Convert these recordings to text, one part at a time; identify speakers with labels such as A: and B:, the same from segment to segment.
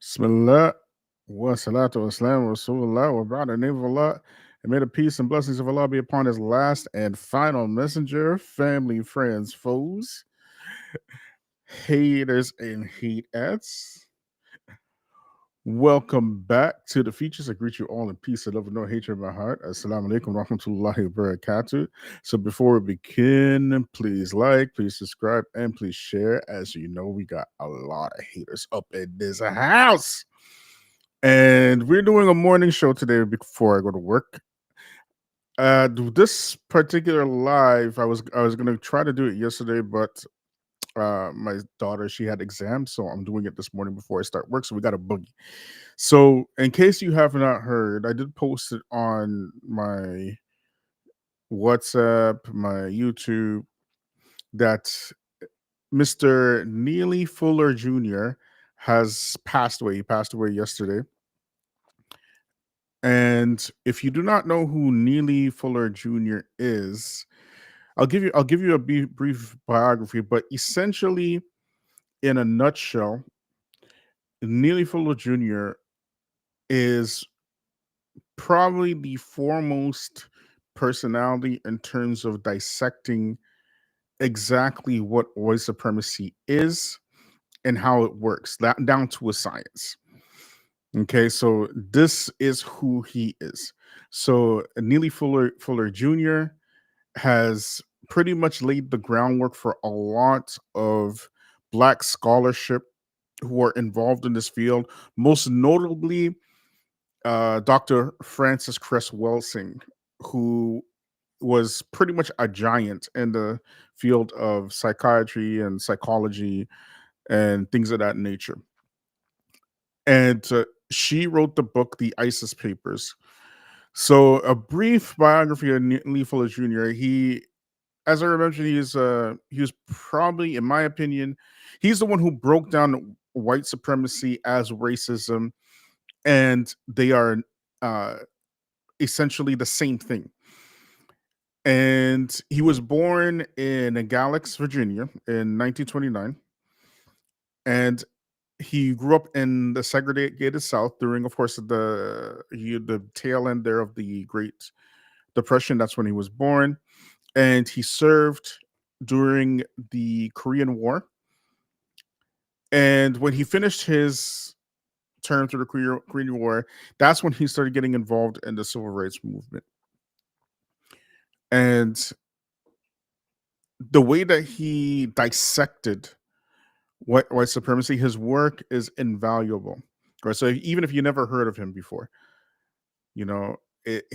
A: Bismillah wa salatu wa salam wa rasulullah wa ba'da name of Allah. And may the peace and blessings of Allah be upon his last and final messenger, family, friends, foes, haters, and hatettes. Welcome back to the features. I greet you all in peace and love and no hatred in my heart. Assalamu alaikum wa rahmatullahi wa barakatuh. So before we begin, please like, please subscribe, and please share. As you know, we got a lot of haters up in this house. And we're doing a morning show today before I go to work. This particular live, I was gonna try to do it yesterday, but my daughter, she had exams, so I'm doing it this morning before I start work. So we got a boogie. So in case you have not heard, I did post it on my WhatsApp, my YouTube, that Mr. Neely Fuller Jr. has passed away. He passed away yesterday. And if you do not know who Neely Fuller Jr. is, I'll give you a brief biography, but essentially, in a nutshell, Neely Fuller Jr. is probably the foremost personality in terms of dissecting exactly what white supremacy is and how it works, that down to a science. Okay, so this is who he is. So Neely Fuller Jr. has pretty much laid the groundwork for a lot of black scholarship who are involved in this field, most notably Dr. Francis Cress Welsing, who was pretty much a giant in the field of psychiatry and psychology and things of that nature. And she wrote the book, The ISIS Papers. So, a brief biography of Lee Fuller Jr. He, as I mentioned, he was probably, in my opinion, he's the one who broke down white supremacy as racism, and they are uh, essentially the same thing. And he was born in Galax, Virginia, in 1929, and he grew up in the segregated South during, of course, the tail end there of the Great Depression. That's when he was born, and he served during the Korean War. And when he finished his term through the Korean War, that's when he started getting involved in the civil rights movement. And the way that he dissected white supremacy, his work is invaluable. Right. So even if you never heard of him before, you know,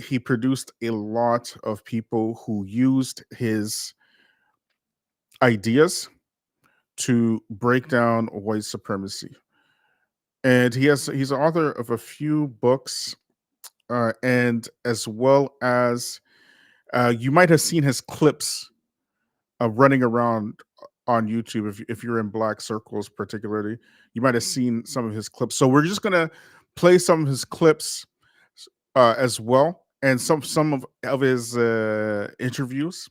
A: he produced a lot of people who used his ideas to break down white supremacy. And he's an author of a few books, and as well as you might have seen his clips running around on YouTube. If you're in black circles, particularly, you might have seen some of his clips. So we're just gonna play some of his clips as well, and some of his interviews.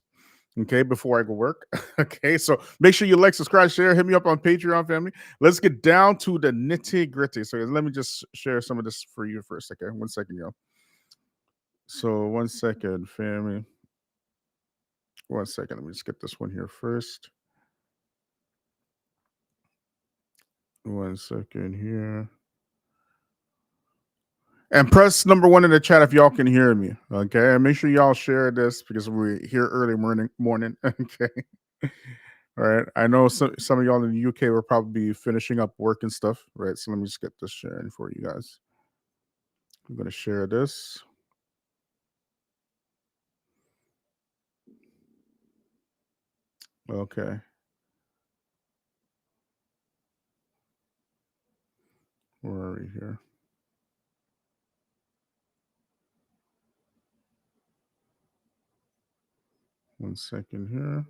A: Okay, before I go work. Okay, so make sure you like, subscribe, share, hit me up on Patreon, family. Let's get down to the nitty gritty. So let me just share some of this for you first. Okay, 1 second, yo. So 1 second, family. 1 second. Let me just get this one here first. 1 second here. And press number one in the chat if y'all can hear me. Okay. And make sure y'all share this because we're here early morning. Okay. All right. I know some of y'all in the UK will probably be finishing up work and stuff. Right. So let me just get this sharing for you guys. I'm gonna share this. Okay. Where are we here? One second here.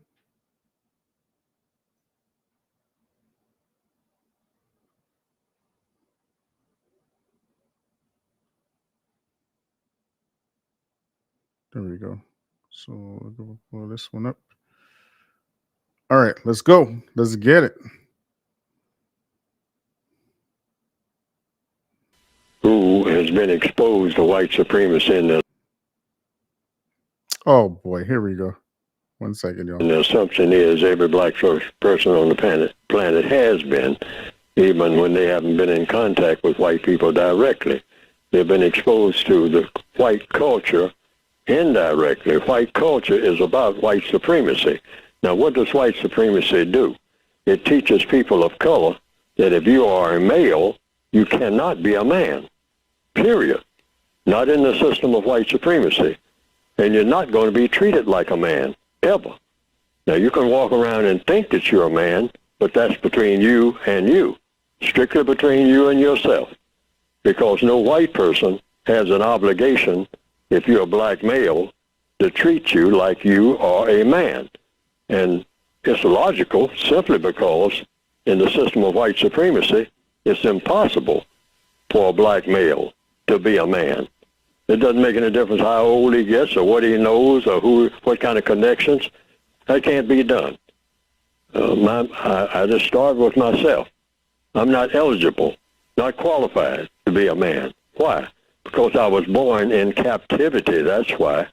A: There we go. So we'll pull this one up. All right, let's go. Let's get it.
B: who has been exposed to white supremacy,
A: Oh boy, here we go. 1 second, y'all.
B: and the assumption is every black person on the planet has been, even when they haven't been in contact with white people directly. They've been exposed to the white culture indirectly. White culture is about white supremacy. Now, what does white supremacy do? It teaches people of color that if you are a male, you cannot be a man, period. Not in the system of white supremacy. And you're not going to be treated like a man, ever. Now, you can walk around and think that you're a man, but that's between you and you, strictly between you and yourself, because no white person has an obligation, if you're a black male, to treat you like you are a man. And it's logical simply because in the system of white supremacy, it's impossible for a black male to be a man. It doesn't make any difference how old he gets or what he knows or what kind of connections. That can't be done. I just start with myself. I'm not eligible, not qualified to be a man. Why? Because I was born in captivity, that's why.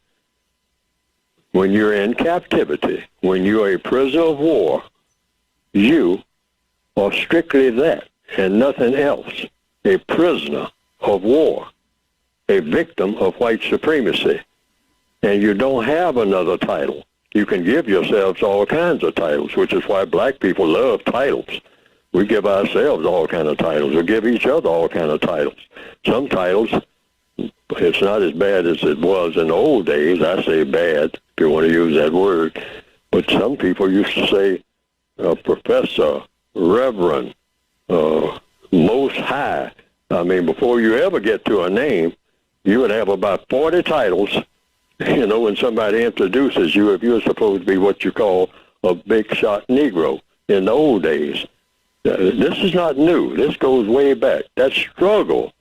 B: When you're in captivity, when you're a prisoner of war, you are strictly that and nothing else. A prisoner of war, a victim of white supremacy. And you don't have another title. You can give yourselves all kinds of titles, which is why black people love titles. We give ourselves all kinds of titles. We give each other all kinds of titles. Some titles, it's not as bad as it was in the old days. I say bad, if you want to use that word. But some people used to say professor, reverend, most high. I mean, before you ever get to a name, you would have about 40 titles. You know, when somebody introduces you, if you're supposed to be what you call a big shot Negro in the old days. This is not new. This goes way back. That struggle.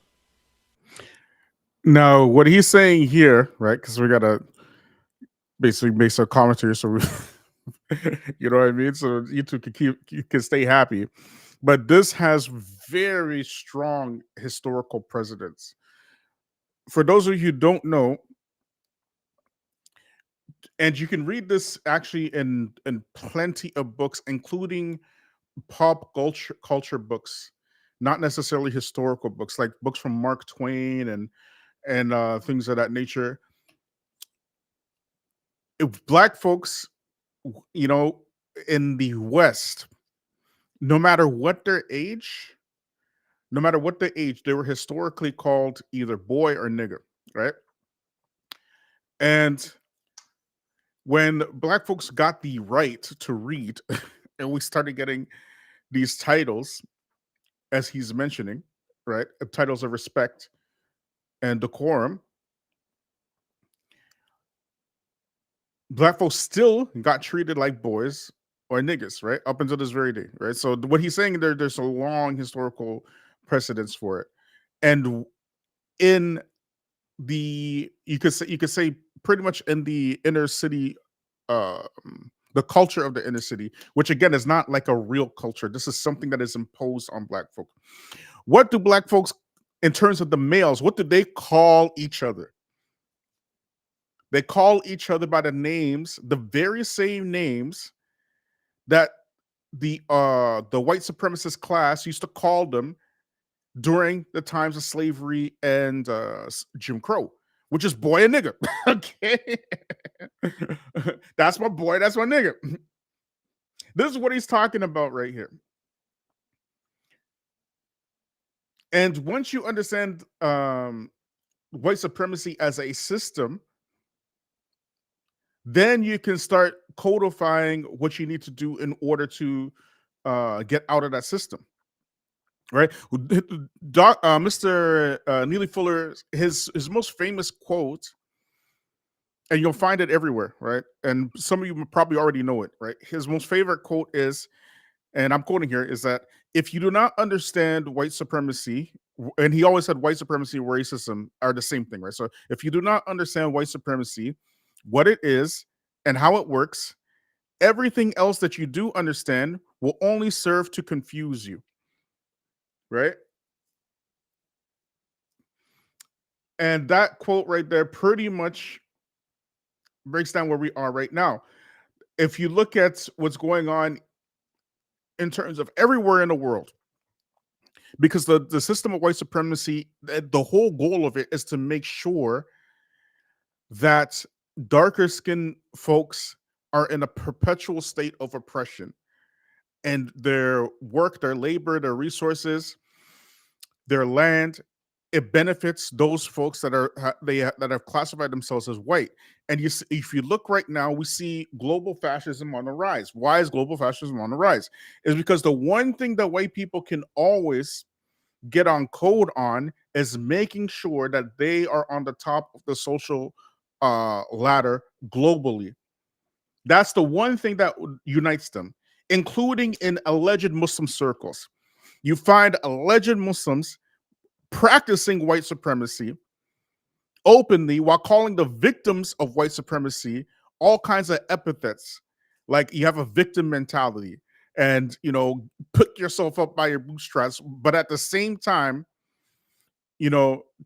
A: Now, what he's saying here, right? Because we gotta basically make some commentary, so we, you know what I mean. So you two you can stay happy, but this has very strong historical precedents. For those of you who don't know, and you can read this actually in plenty of books, including pop culture books, not necessarily historical books, like books from Mark Twain and things of that nature. If black folks, you know, in the West, no matter what their age, no matter what the age, they were historically called either boy or nigger, right? And when black folks got the right to read, and we started getting these titles, as he's mentioning, right? Titles of respect and decorum, black folks still got treated like boys or niggas, right? Up until this very day, right? So what he's saying there's a long historical precedence for it. And in you could say pretty much in the inner city, the culture of the inner city, which again is not like a real culture. This is something that is imposed on black folk. What do black folks, in terms of the males, what do they call each other? They call each other by the names, the very same names that the white supremacist class used to call them during the times of slavery and Jim Crow, which is boy and nigger. Okay. That's my boy, that's my nigger. This is what he's talking about right here. And once you understand white supremacy as a system, then you can start codifying what you need to do in order to get out of that system. Right, Mr. Neely Fuller, his most famous quote, and you'll find it everywhere, right? And some of you probably already know it, right? His most favorite quote is, and I'm quoting here, is that if you do not understand white supremacy, and he always said white supremacy and racism are the same thing, right? So if you do not understand white supremacy, what it is and how it works, everything else that you do understand will only serve to confuse you, right? And that quote right there pretty much breaks down where we are right now. If you look at what's going on in terms of everywhere in the world, because the system of white supremacy, the whole goal of it is to make sure that darker skinned folks are in a perpetual state of oppression, and their work, their labor, their resources, their land, it benefits those folks that are that have classified themselves as white. And if you look right now, we see global fascism on the rise. Why is global fascism on the rise? Is because the one thing that white people can always get on code on is making sure that they are on the top of the social ladder globally. That's the one thing that unites them, including in alleged Muslim circles. You find alleged Muslims practicing white supremacy openly while calling the victims of white supremacy all kinds of epithets. Like you have a victim mentality and, pick yourself up by your bootstraps, but at the same time,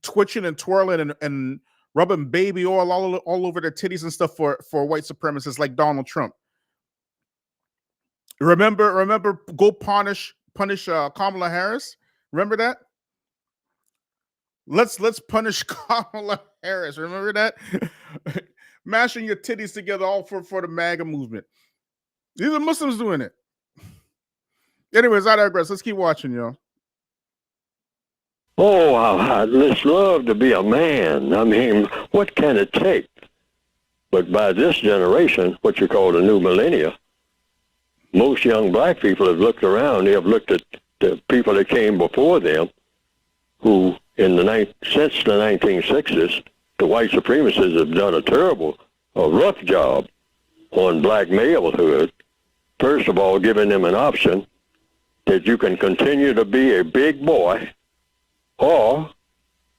A: twitching and twirling and rubbing baby oil all over their titties and stuff for white supremacists like Donald Trump. Remember, go punish Kamala Harris. Remember that? Let's punish Kamala Harris. Remember that? Mashing your titties together all for the MAGA movement. These are Muslims doing it. Anyways, I digress. Let's keep watching, y'all.
B: Oh, I'd just love to be a man. I mean, what can it take? But by this generation, what you call the new millennia, most young black people have looked around. They have looked at the people that came before them, who since the 1960s, the white supremacists have done a rough job on black malehood. First of all, giving them an option that you can continue to be a big boy, or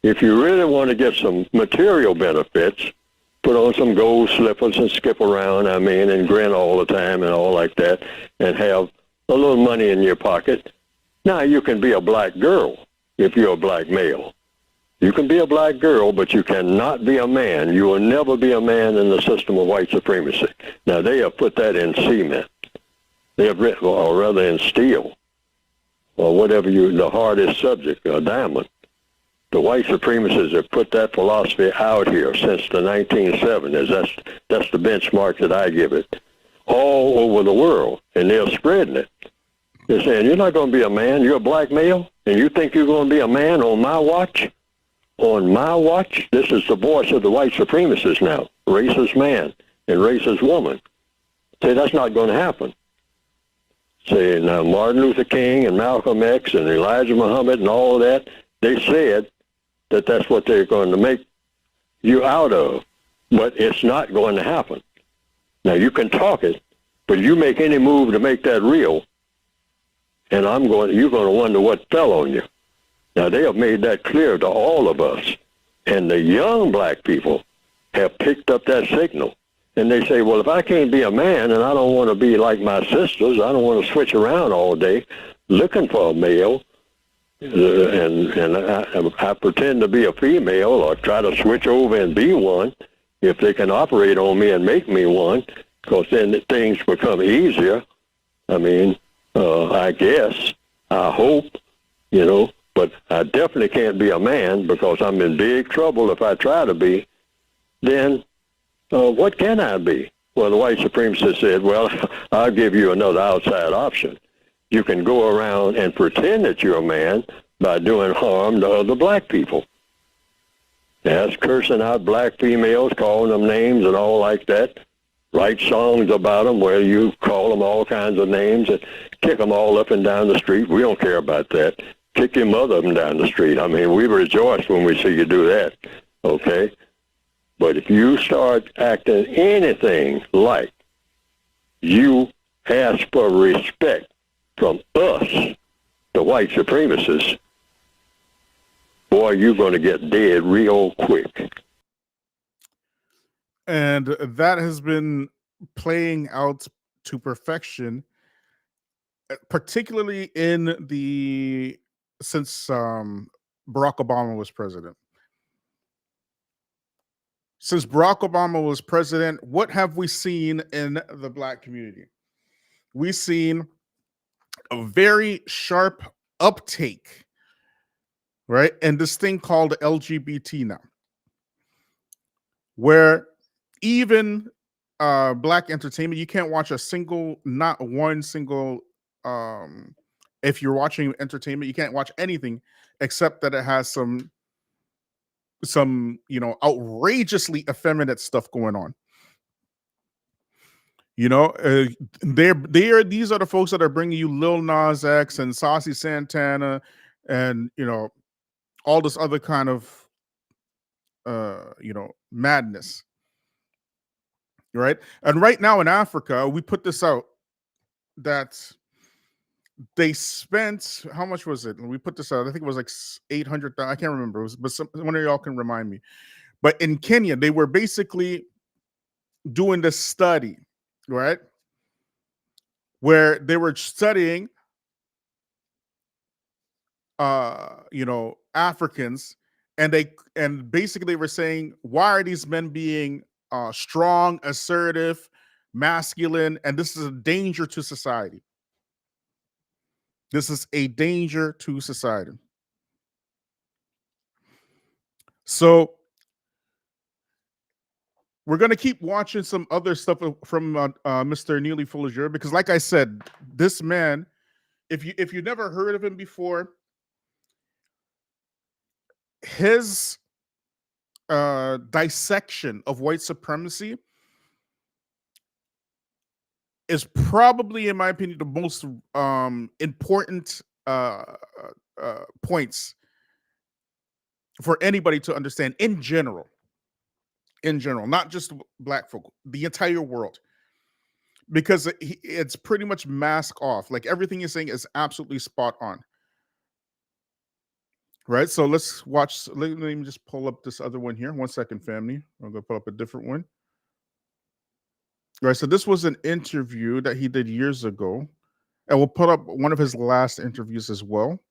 B: if you really want to get some material benefits, put on some gold slippers and skip around, and grin all the time and all like that, and have a little money in your pocket. Now you can be a black girl if you're a black male. You can be a black girl, but you cannot be a man. You will never be a man in the system of white supremacy. Now they have put that in cement. They have written, or rather in steel, or whatever the hardest subject, a diamond. The white supremacists have put that philosophy out here since the 1970s. That's the benchmark that I give it. All over the world, and they're spreading it. They're saying, you're not going to be a man, you're a black male, and you think you're going to be a man on my watch? On my watch? This is the voice of the white supremacists now, racist man and racist woman. Say, that's not going to happen. Say, now Martin Luther King and Malcolm X and Elijah Muhammad and all of that, they said that that's what they're going to make you out of, but it's not going to happen. Now, you can talk it, but you make any move to make that real, and you're going to wonder what fell on you. Now, they have made that clear to all of us, and the young black people have picked up that signal, and they say, well, if I can't be a man and I don't want to be like my sisters, I don't want to switch around all day looking for a male, and I pretend to be a female or try to switch over and be one if they can operate on me and make me one, because then things become easier. I guess, I hope, but I definitely can't be a man because I'm in big trouble if I try to be. Then what can I be? Well, the white supremacist said, well, I'll give you another outside option. You can go around and pretend that you're a man by doing harm to other black people. That's cursing out black females, calling them names and all like that. Write songs about them where you call them all kinds of names and kick them all up and down the street. We don't care about that. Kick your mother up and down the street. We rejoice when we see you do that, okay? But if you start acting anything like you ask for respect from us, the white supremacists, boy, you're going to get dead real quick.
A: And that has been playing out to perfection, particularly since Barack Obama was president. since Barack Obama was president, what have we seen in the black community? We've seen a very sharp uptake, right? And this thing called LGBT now, where even black entertainment, you can't watch a single, not one single, if you're watching entertainment, you can't watch anything except that it has some outrageously effeminate stuff going on. You know, these are the folks that are bringing you Lil Nas X and Saucy Santana, and all this other kind of madness, right? And right now in Africa, we put this out that they spent, how much was it? And we put this out. I think it was like 800,000. I can't remember. It was, but one of y'all can remind me. But in Kenya, they were basically doing this study, right, where they were studying Africans, and basically they were saying, why are these men being strong, assertive, masculine, and this is a danger to society. This is a danger to society. So we're going to keep watching some other stuff from Mr. Neely Fuller, because like I said, this man, if you never heard of him before, his dissection of white supremacy is probably, in my opinion, the most important points for anybody to understand in general, not just black folk, the entire world, because it's pretty much mask off. Like everything he's saying is absolutely spot on. Right, so let's watch. Let me just pull up this other one here. 1 second, family. I'm gonna pull up a different one. Right, so this was an interview that he did years ago, and we'll put up one of his last interviews as well.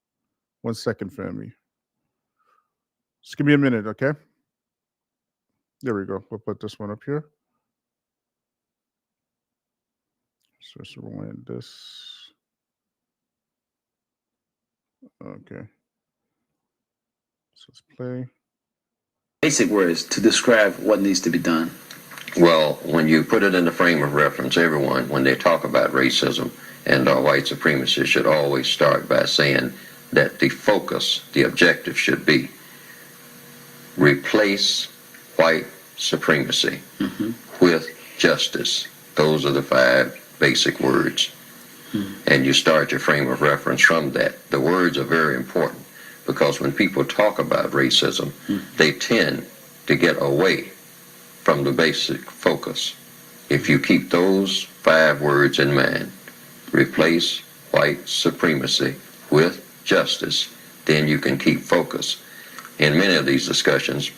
A: 1 second, family. Just give me a minute, okay? There we go. We'll put this one up here. So let's rewind this. Okay. So let's play.
C: Basic words to describe what needs to be done.
B: Well, when you put it in the frame of reference, everyone, when they talk about racism and white supremacy, should always start by saying that the focus, the objective should be replace white supremacy with justice. Those are the 5 basic words. And you start your frame of reference from that. The words are very important, because when people talk about racism, they tend to get away from the basic focus. If you keep those 5 words in mind, replace white supremacy with justice, then you can keep focus. In many of these discussions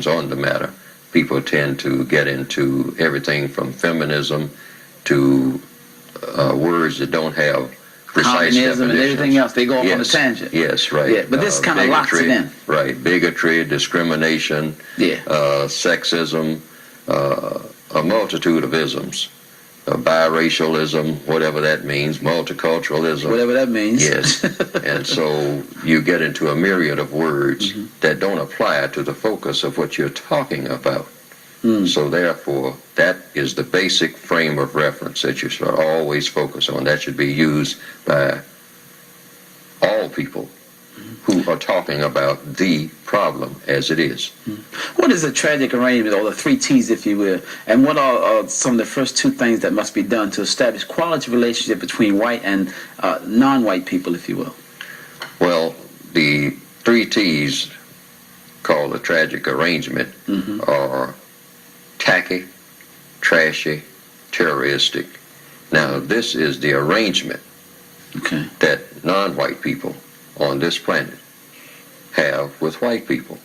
B: on the matter, people tend to get into everything from feminism to words that don't have precise definitions.
C: And everything else. They go off on a tangent.
B: Yes, right.
C: Yeah, but this kind of locks it in.
B: Right. Bigotry, discrimination, sexism, a multitude of isms. Biracialism, whatever that means, multiculturalism.
C: Whatever that means.
B: Yes. And so you get into a myriad of words that don't apply to the focus of what you're talking about. So therefore, that is the basic frame of reference that you should always focus on. That should be used by all people who are talking about the problem as it is.
C: What is a tragic arrangement, or the 3 T's, if you will? And what are some of the first 2 things that must be done to establish quality relationship between white and non-white people, if you will?
B: Well, the 3 T's, called a tragic arrangement, are tacky, trashy, terroristic. Now, this is the arrangement that non-white people on this planet have with white people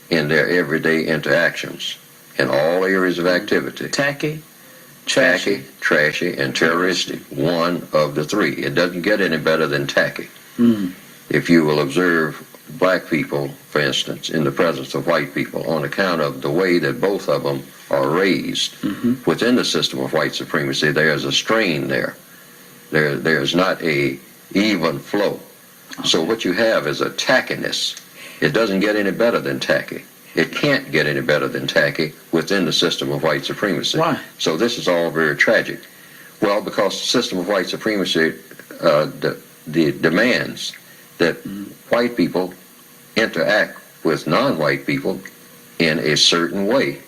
B: in their everyday interactions in all areas of activity.
C: Tacky,
B: trashy, and terroristic. One of the 3. It doesn't get any better than tacky. If you will observe
D: black people, for instance, in the presence of white people on account of the way that both of them are raised. Within the system of white supremacy, there is a strain there. There's not a even flow. So what you have is a tackiness. It doesn't get any better than tacky. It can't get any better than tacky within the system of white supremacy.
C: Why?
D: So this is all very tragic. Well, because the system of white supremacy the demands that white people interact with non-white people in a certain way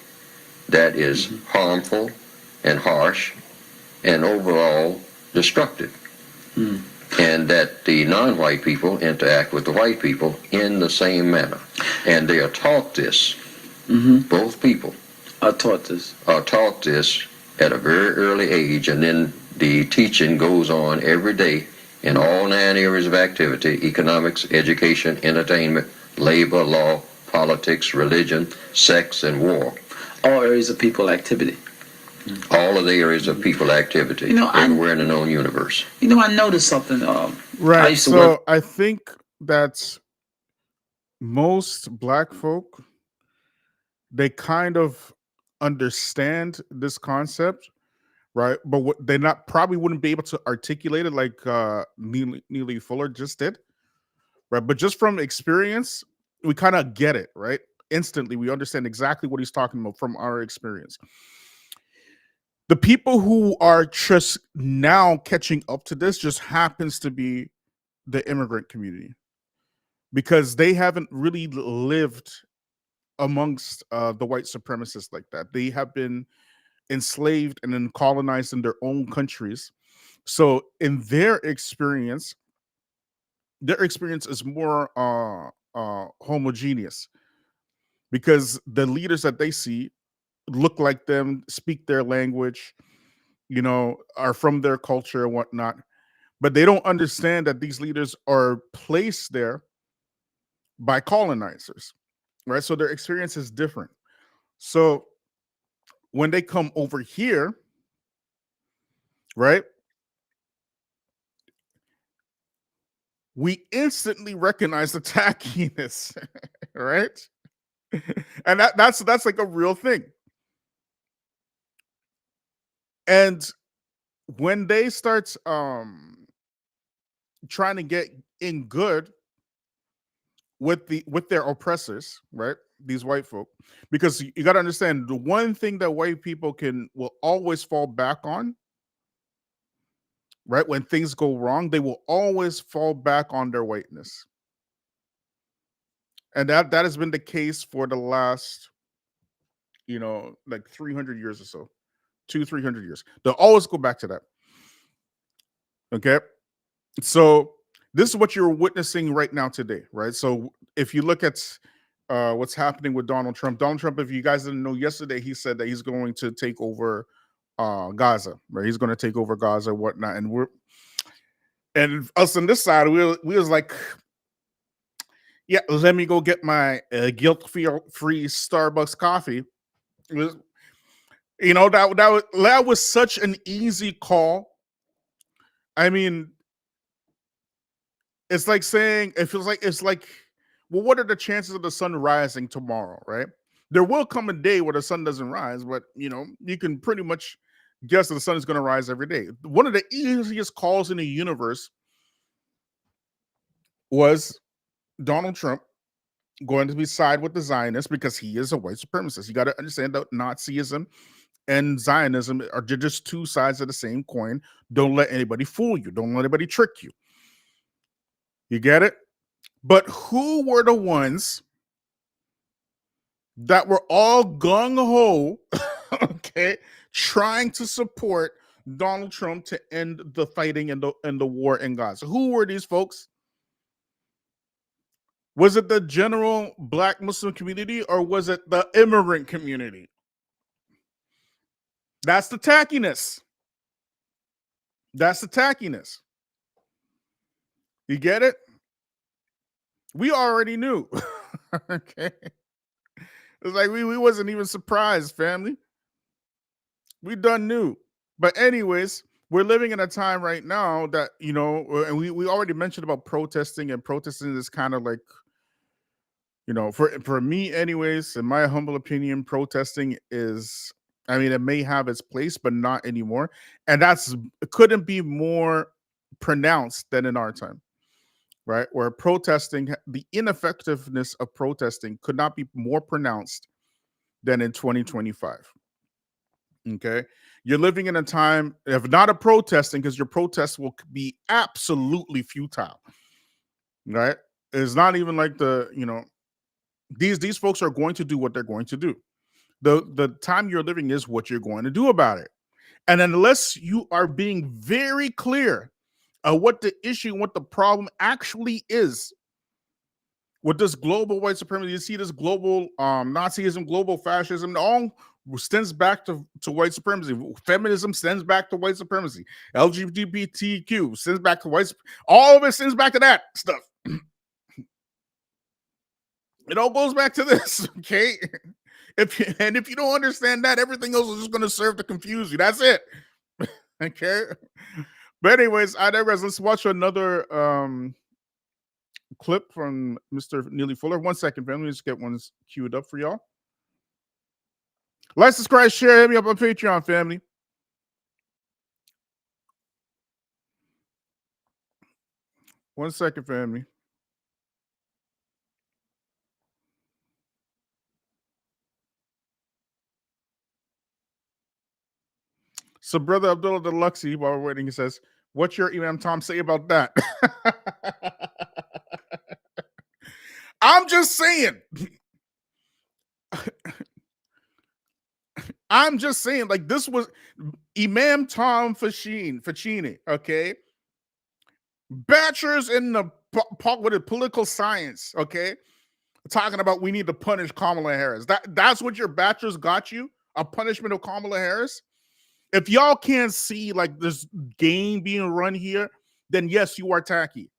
D: that is harmful and harsh and overall destructive. And that the non-white people interact with the white people in the same manner. And they are taught this. Both people
C: I taught this.
D: are taught this at a very early age, and then the teaching goes on every day in all 9 areas of activity: economics, education, entertainment, labor, law, politics, religion, sex, and war.
C: All areas of people activity.
D: All of the areas of people activity
C: You know,
D: everywhere in the known universe.
C: I noticed something. I
A: Right.
C: used to work.
A: So I think that most black folk, they kind of understand this concept, right? But what they not probably wouldn't be able to articulate it like Neely Fuller just did, right? But just from experience, we kind of get it, right? Instantly, we understand exactly what he's talking about from our experience. The people who are just now catching up to this just happens to be the immigrant community, because they haven't really lived amongst the white supremacists like that. They have been enslaved and then colonized in their own countries. So in their experience is more homogeneous, because the leaders that they see look like them, speak their language, are from their culture and whatnot. But they don't understand that these leaders are placed there by colonizers, right? So their experience is different. So when they come over here, right, we instantly recognize the tackiness, right? And that's like a real thing. And when they start trying to get in good with their oppressors, right? These white folk, because you got to understand, the one thing that white people will always fall back on, right? When things go wrong, they will always fall back on their whiteness. And that has been the case for the last, like 300 years or so, 300 years. They'll always go back to that. Okay. So this is what you're witnessing right now today, right? So if you look at what's happening with Donald Trump, if you guys didn't know, yesterday he said that he's going to take over Gaza, right? He's going to take over Gaza and whatnot. And us on this side, we was like, yeah, let me go get my guilt-free Starbucks coffee. It was, that was such an easy call. I mean, it's like saying, it's like, well, what are the chances of the sun rising tomorrow, right? There will come a day where the sun doesn't rise, but you can pretty much guess that the sun is going to rise every day. One of the easiest calls in the universe was Donald Trump going to be side with the Zionists, because he is a white supremacist. You got to understand that Nazism and Zionism are just two sides of the same coin. Don't let anybody fool you. Don't let anybody trick you. You get it? But who were the ones that were all gung-ho, okay, trying to support Donald Trump to end the fighting and the war in Gaza? Who were these folks? Was it the general Black Muslim community, or was it the immigrant community? That's the tackiness. That's the tackiness. You get it? We already knew. Okay. It's like we wasn't even surprised, family. We done knew. But anyways, we're living in a time right now that, and we already mentioned about protesting, and protesting is kind of like For me, anyways, in my humble opinion, protesting is, I mean, it may have its place, but not anymore. And that's it couldn't be more pronounced than in our time, right? Where protesting, the ineffectiveness of protesting could not be more pronounced than in 2025. Okay. You're living in a time, if not a protesting, because your protest will be absolutely futile, right? It's not even like these folks are going to do what they're going to do. The time you're living is what you're going to do about it. And unless you are being very clear what the issue, what the problem actually is with this global white supremacy, you see this global Nazism, global fascism, all stems back to white supremacy. Feminism stems back to white supremacy. LGBTQ stems back to all of it stems back to that stuff. It all goes back to this, okay? If you don't understand that, everything else is just going to serve to confuse you. That's it, okay? But anyways, I digress. Let's watch another clip from Mr. Neely Fuller. 1 second, family. Let's get one queued up for y'all. Like, subscribe, share, hit me up on Patreon, family. One second, family. So, Brother Abdullah Deluxe, while we're waiting, he says, "What's your Imam Tom say about that?" I'm just saying. I'm just saying, like, this was Imam Tom Ficini, okay? Bachelor's in the political science, okay? Talking about we need to punish Kamala Harris. That's what your bachelor's got you? A punishment of Kamala Harris? If y'all can't see like this game being run here, then yes, you are tacky.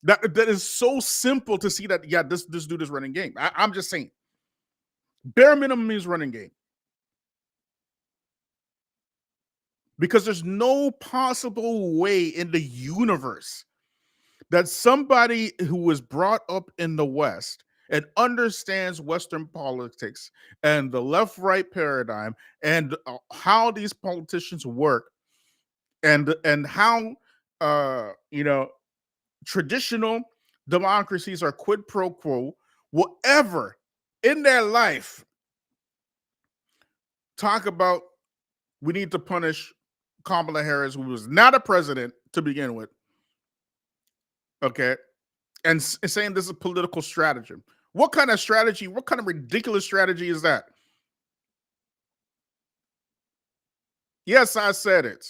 A: That is so simple to see that, yeah, this dude is running game. I'm just saying. Bare minimum means running game. Because there's no possible way in the universe that somebody who was brought up in the West and understands Western politics and the left-right paradigm and how these politicians work and how traditional democracies are quid pro quo will ever in their life talk about we need to punish Kamala Harris, who was not a president to begin with. Okay. And saying this is a political strategy. What kind of strategy, what kind of ridiculous strategy is that? Yes, I said it.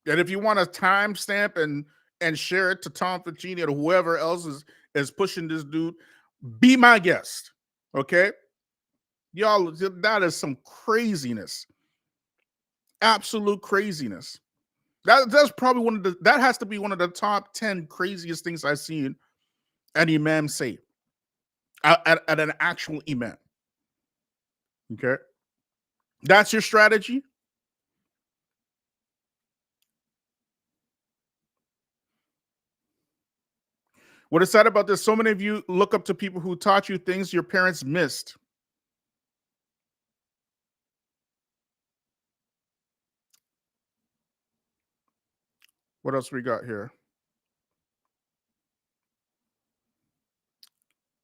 A: And if you want to timestamp and share it to Tom Ficini or whoever else is pushing this dude, be my guest. Okay? Y'all, that is some craziness. Absolute craziness. That's probably that has to be one of the top 10 craziest things I've seen an imam say at an actual imam. Okay? That's your strategy? What is sad about this, so many of you look up to people who taught you things your parents missed. What else we got here?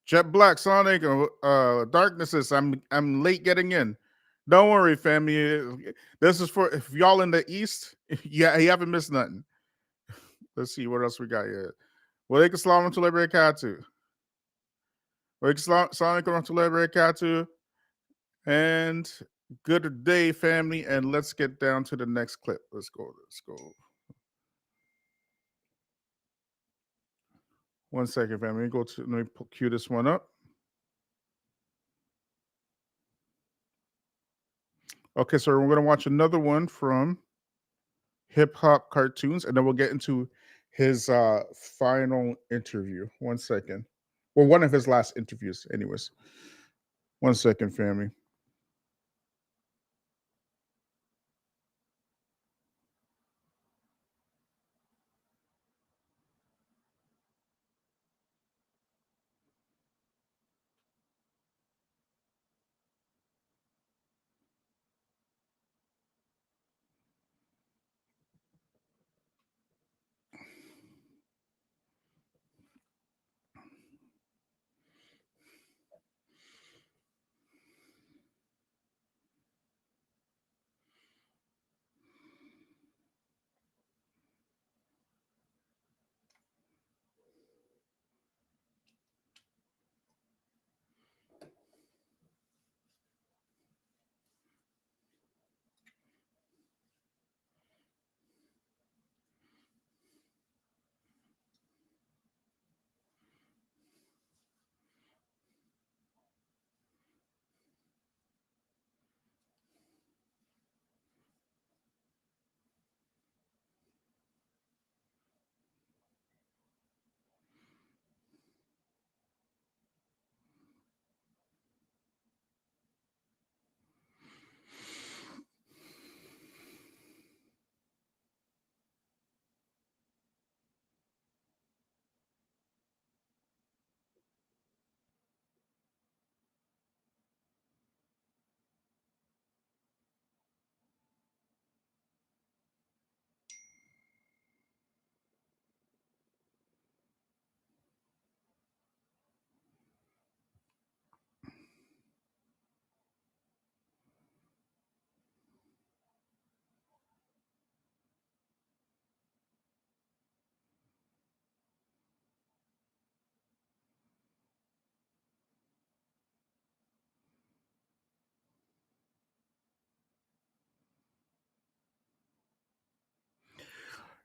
A: Jet Black, Sonic, Darknesses. I'm late getting in. Don't worry, family. This is for if y'all in the East. Yeah, you haven't missed nothing. Let's see what else we got here. Walaikum salam wa rahmatullahi wa barakatuh. Walaikum salam wa rahmatullahi wa barakatuh. And good day, family. And let's get down to the next clip. Let's go. 1 second, family. Let me cue this one up. Okay, so we're going to watch another one from Hip Hop Cartoons, and then we'll get into his final interview. 1 second. Well, one of his last interviews, anyways. 1 second, family.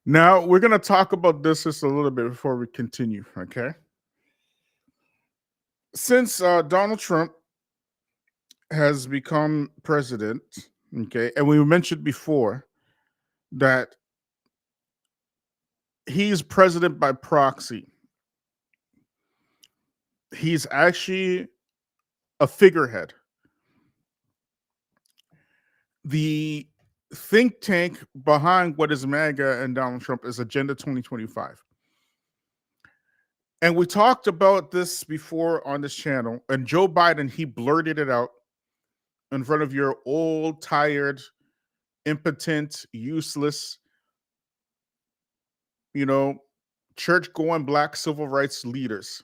A: Now we're gonna talk about this just a little bit before we continue. Okay. Since Donald Trump has become president, okay, and we mentioned before that he's president by proxy. He's actually a figurehead. The think tank behind what is MAGA and Donald Trump is Agenda 2025. And we talked about this before on this channel. And Joe Biden, he blurted it out in front of your old, tired, impotent, useless, you know, church going black civil rights leaders.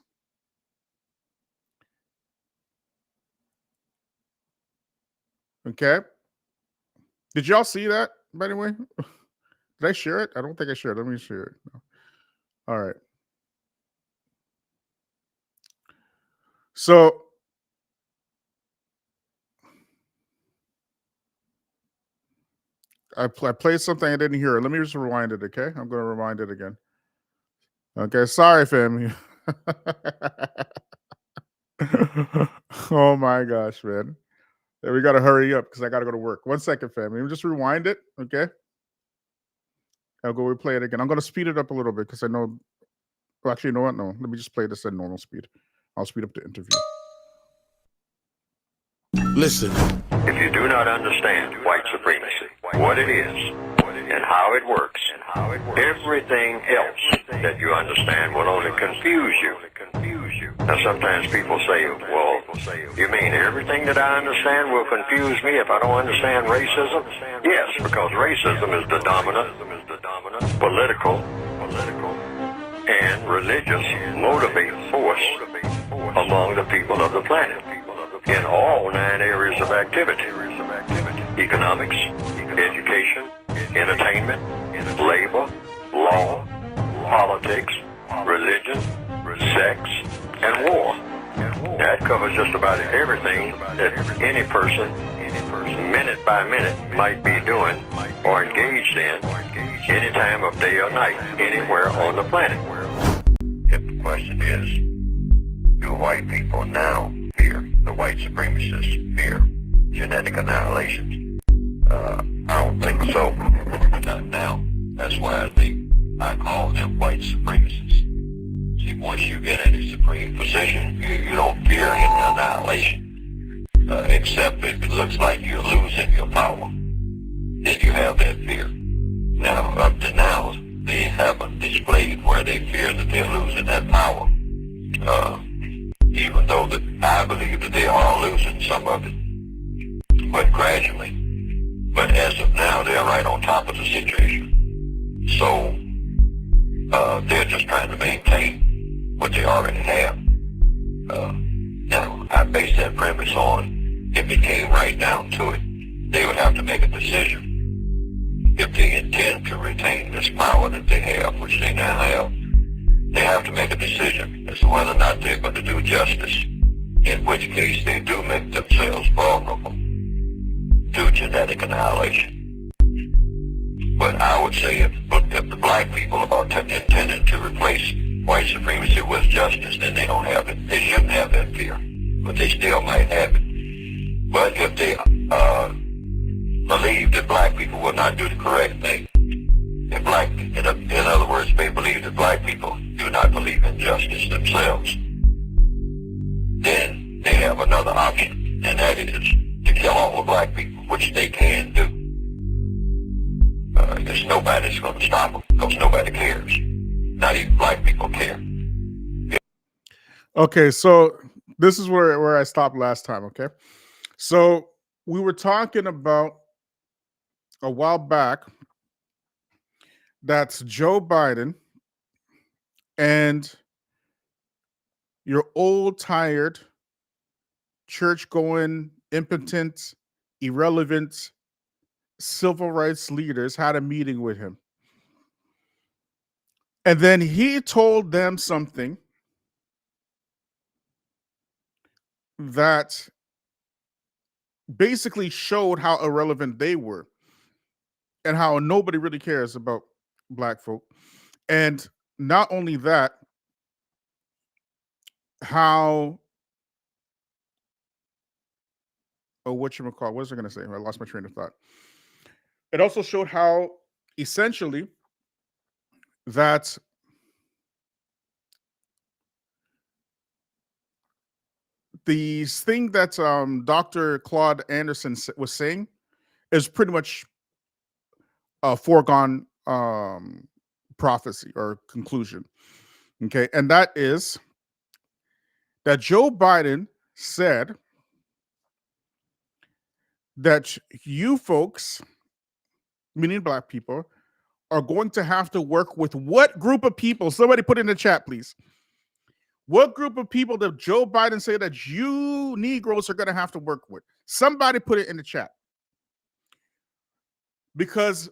A: Okay. Did y'all see that, by the way? Did I share it? I don't think I shared it. Let me share it. All right. So I played something I didn't hear. Let me just rewind it, okay? I'm going to rewind it again. Okay, sorry, family. Oh my gosh, man. Yeah, we got to hurry up because I got to go to work. 1 second, family. Let me just rewind it, okay? I'll go replay it again. I'm going to speed it up a little bit because I know. Well, actually, you know what? No, let me just play this at normal speed. I'll speed up the interview.
E: Listen.
F: If you do not understand white supremacy, what it is, and how it works, everything else that you understand will only confuse you. Now sometimes people say, well, you mean everything that I understand will confuse me if I don't understand racism? Yes, because racism is the dominant political and religious motivating force among the people of the planet in all 9 areas of activity: economics, education, entertainment, labor, law, politics, religion, sex, and war. That covers just about everything that any person, minute by minute, might be doing or engaged in any time of day or night, anywhere on the planet. If the question is, do white people now fear the white supremacists, fear genetic annihilation? I don't think so. Not now. That's why I call them white supremacists. See, once you get in a supreme position, you don't fear any annihilation, except if it looks like you're losing your power. Then you have that fear. Now, up to now, they haven't displayed where they fear that they're losing that power. Even though I believe that they are losing some of it, but gradually. But as of now, they're right on top of the situation. So, they're just trying to maintain what they already have. Now, I base that premise on, if it came right down to it, they would have to make a decision. If they intend to retain this power that they have, which they now have, they have to make a decision as to whether or not they're going to do justice, in which case they do make themselves vulnerable to genetic annihilation. But I would say if the black people are intending to replace white supremacy with justice, then they don't have it. They shouldn't have that fear, but they still might have it. But if they believe that black people will not do the correct thing, in other words, they believe that black people do not believe in justice themselves, then they have another option, and that is to kill all the black people, which they can do. There's nobody that's going to stop them, because nobody cares. Not even black people care.
A: Okay, so this is where I stopped last time, okay? So we were talking about a while back that's Joe Biden and your old, tired, church going, impotent, irrelevant civil rights leaders had a meeting with him. And then he told them something that basically showed how irrelevant they were and how nobody really cares about black folk. And not only that, how what you call? What was I going to say? I lost my train of thought. It also showed how essentially that the thing that Dr. Claude Anderson was saying is pretty much a foregone prophecy or conclusion. Okay, and that is that Joe Biden said that you folks, meaning black people, are going to have to work with what group of people? Somebody put in the chat, please. What group of people did Joe Biden say that you Negroes are going to have to work with? Somebody put it in the chat. Because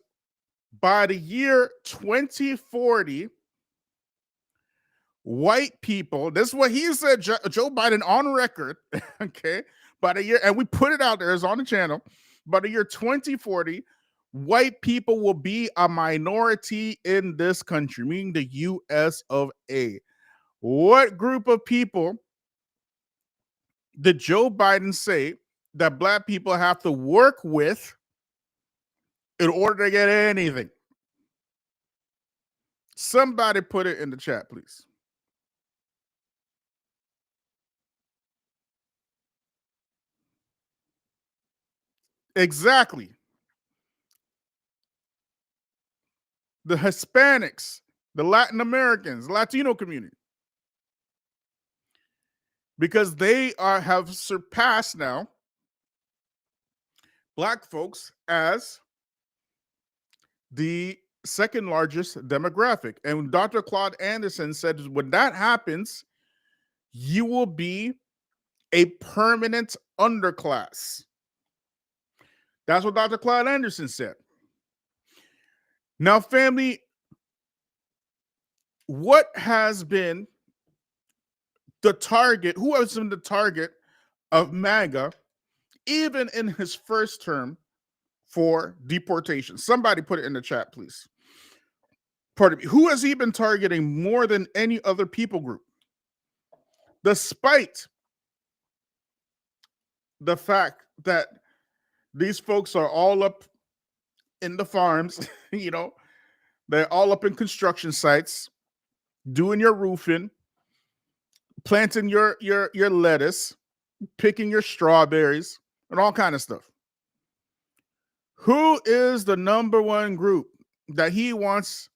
A: by the year 2040, white people, this is what he said, Joe Biden on record, okay, by the year, and we put it out there, it's on the channel, by the year 2040, white people will be a minority in this country, meaning the US of A. What group of people did Joe Biden say that black people have to work with in order to get anything? Somebody put it in the chat, please. Exactly. The Hispanics, the Latin Americans, Latino community. Because they have surpassed now black folks as the second largest demographic. And Dr. Claude Anderson said when that happens, you will be a permanent underclass. That's what Dr. Claude Anderson said. Now, family, what has been the target? Who has been the target of MAGA, even in his first term, for deportation? Somebody put it in the chat, please. Pardon me. Who has he been targeting more than any other people group? Despite the fact that these folks are all up in the farms, they're all up in construction sites, doing your roofing, planting your lettuce, picking your strawberries, and all kind of stuff. Who is the number one group that he wants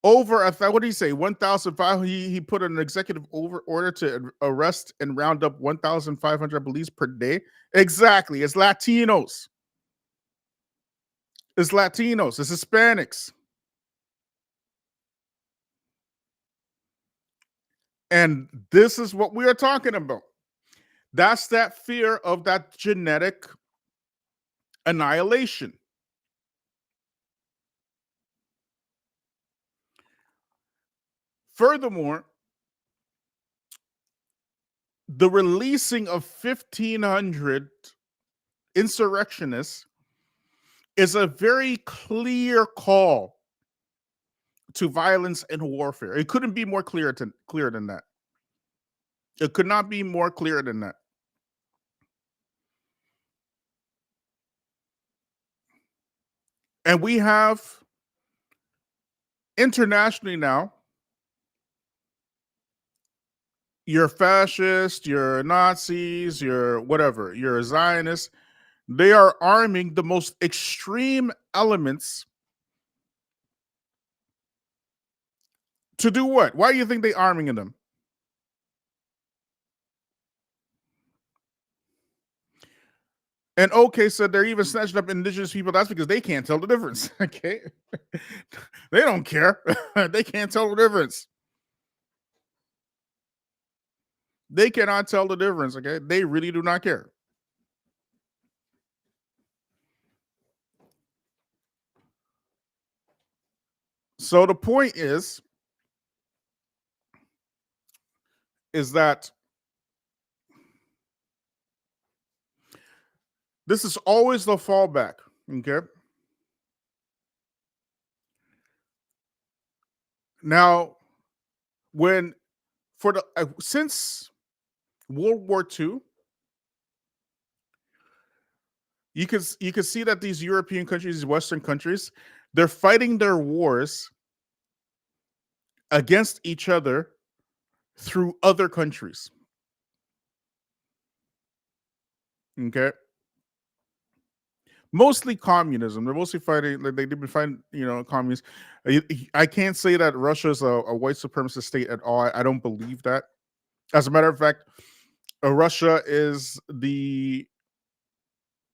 A: over what did he say? 1,500. He put an executive order to arrest and round up 1,500 police per day. Exactly. It's Latinos. It's Latinos. It's Hispanics. And this is what we are talking about. That's that fear of that genetic annihilation. Furthermore, the releasing of 1,500 insurrectionists is a very clear call to violence and warfare. It couldn't be more clear than that. It could not be more clear than that. And we have internationally now, your fascists, your Nazis, your whatever, your Zionists, they are arming the most extreme elements to do what? Why do you think they're arming them? And OK said they're even snatching up indigenous people. That's because they can't tell the difference. Okay. They don't care. They can't tell the difference. They cannot tell the difference. Okay. They really do not care. So the point is that this is always the fallback. Okay. Now, when for the since World War II, you can see that these European countries, these Western countries, they're fighting their wars against each other through other countries. Okay, mostly communism. They're mostly fighting. Like they've been fighting, communists. I can't say that Russia is a white supremacist state at all. I don't believe that. As a matter of fact, Russia is the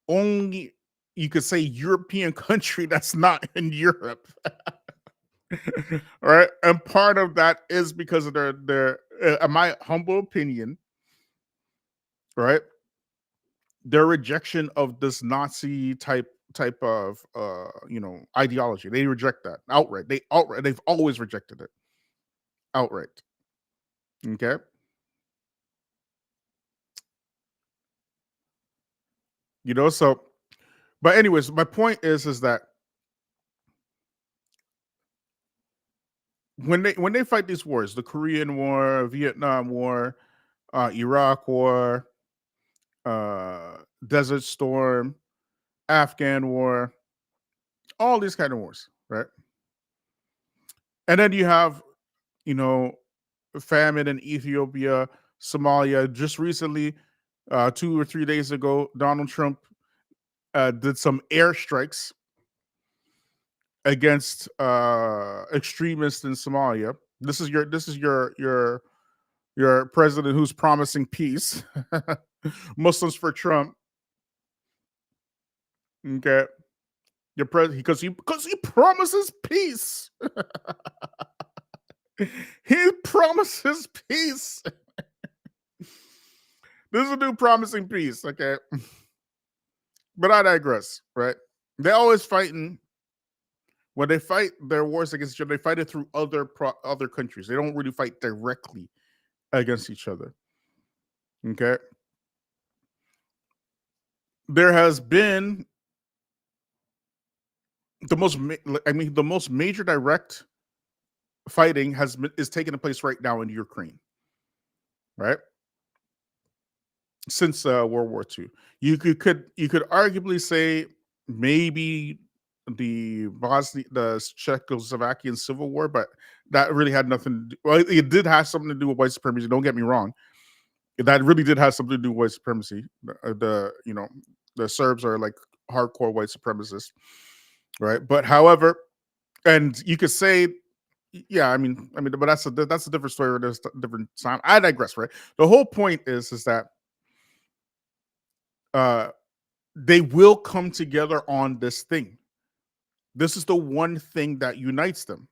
A: only, you could say, European country that's not in Europe. Right, and part of that is because of their in my humble opinion, right, their rejection of this Nazi type of ideology. They reject that outright. They've always rejected it outright. Okay, so, but anyways, my point is that when they fight these wars, the Korean War, Vietnam War, Iraq War, Desert Storm, Afghan War, all these kind of wars, right? And then you have, you know, famine in Ethiopia, Somalia. Just recently, 2 or 3 days ago, Donald Trump did some airstrikes against extremists in Somalia. This is your president who's promising peace. Muslims for Trump. Okay, your president because he promises peace. He promises peace. This is a dude promising peace. Okay, but I digress. Right? They're always fighting. When they fight their wars against each other, they fight it through other countries. They don't really fight directly against each other. Okay, there has been the most major direct fighting is taking place right now in Ukraine, right? Since World War II, you could arguably say maybe the Czechoslovakian Civil War, but that really had nothing. Well, it did have something to do with white supremacy. Don't get me wrong, that really did have something to do with white supremacy. The Serbs are like hardcore white supremacists, right? But however, and you could say, yeah, but that's a different story. There's a different time. I digress, right? The whole point is that uh, they will come together on this thing. This is the one thing that unites them.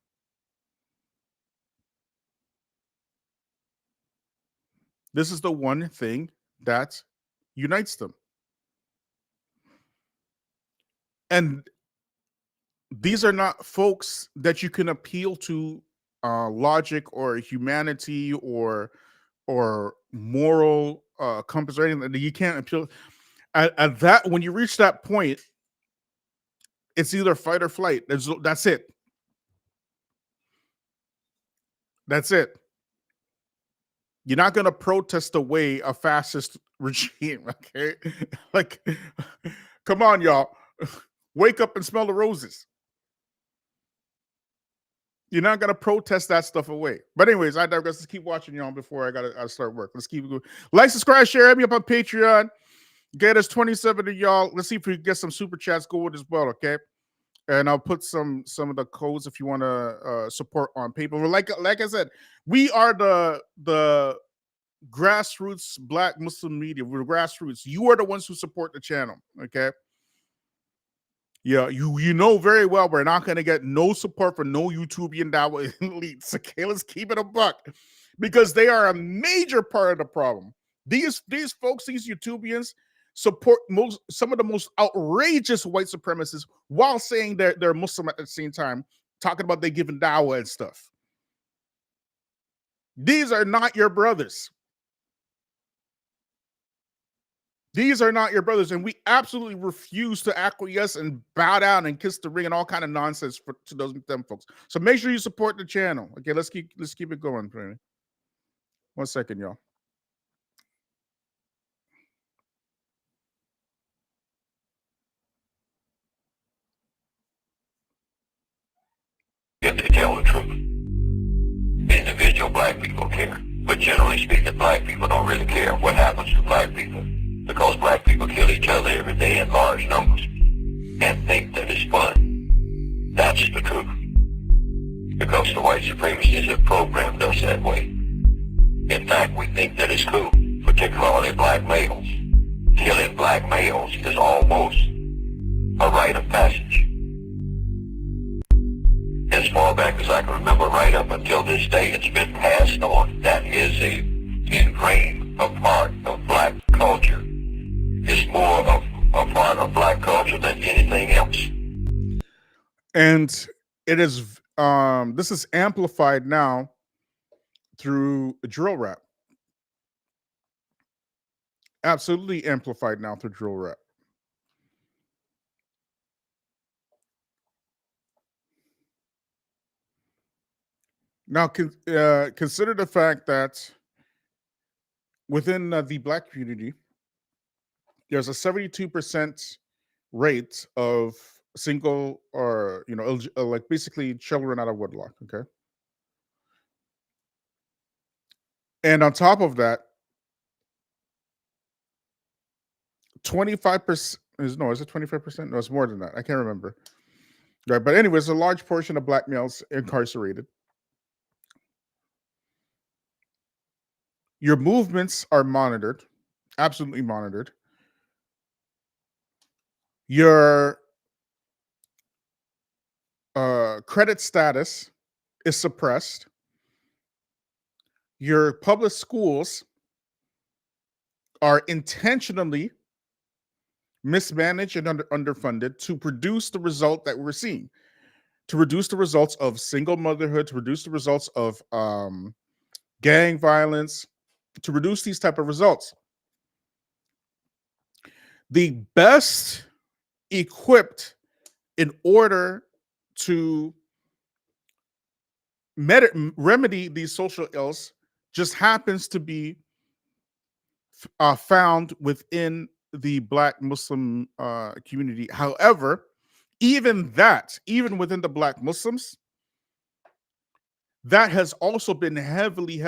A: This is the one thing that unites them. And these are not folks that you can appeal to logic or humanity or moral compass or anything. You can't appeal at that. When you reach that point, it's either fight or flight. That's it. That's it. You're not going to protest away a fascist regime, okay? Like, come on, y'all. Wake up and smell the roses. You're not going to protest that stuff away. But anyways, I digress. Let's keep watching, y'all, before I gotta start work. Let's keep going. Like, subscribe, share. Hit me up on Patreon. Get us 27 of y'all. Let's see if we can get some super chats going as well, okay? And I'll put some of the codes if you want to support on PayPal. Like I said, we are the grassroots Black Muslim media. We're grassroots. You are the ones who support the channel, okay? Yeah, you know very well we're not going to get no support for no YouTubian Dawa elites. Okay, let's keep it a buck, because they are a major part of the problem. These folks, these YouTubians, support some of the most outrageous white supremacists while saying they're Muslim at the same time, talking about they giving Dawa and stuff. These are not your brothers. These are not your brothers, and we absolutely refuse to acquiesce and bow down and kiss the ring and all kind of nonsense to them folks. So make sure you support the channel. Okay, let's keep it going. 1 second, y'all.
F: If they tell the truth, individual black people care. But generally speaking, black people don't really care what happens to black people, because black people kill each other every day in large numbers and think that it's fun. That's the truth. Because the white supremacists have programmed us that way. In fact, we think that it's cool, particularly black males. Killing black males is almost a rite of passage. As far back as I can remember, right up until this day, it's been passed on. That is a ingrained a part of black culture. It's more of a part of black culture than anything else.
A: And it is this is amplified now through drill rap. Absolutely amplified now through drill rap. Now, consider the fact that within the black community, there's a 72% rate of single or, like basically children out of wedlock. Okay. And on top of that, 25% is it 25%? No, it's more than that. I can't remember. Right. But anyways, a large portion of black males incarcerated. Your movements are monitored, absolutely monitored. Your credit status is suppressed. Your public schools are intentionally mismanaged and underfunded to produce the result that we're seeing, to reduce the results of single motherhood, to reduce the results of gang violence, to reduce these type of results. The best equipped in order to remedy these social ills just happens to be found within the black Muslim community. However, even within the black Muslims, that has also been heavily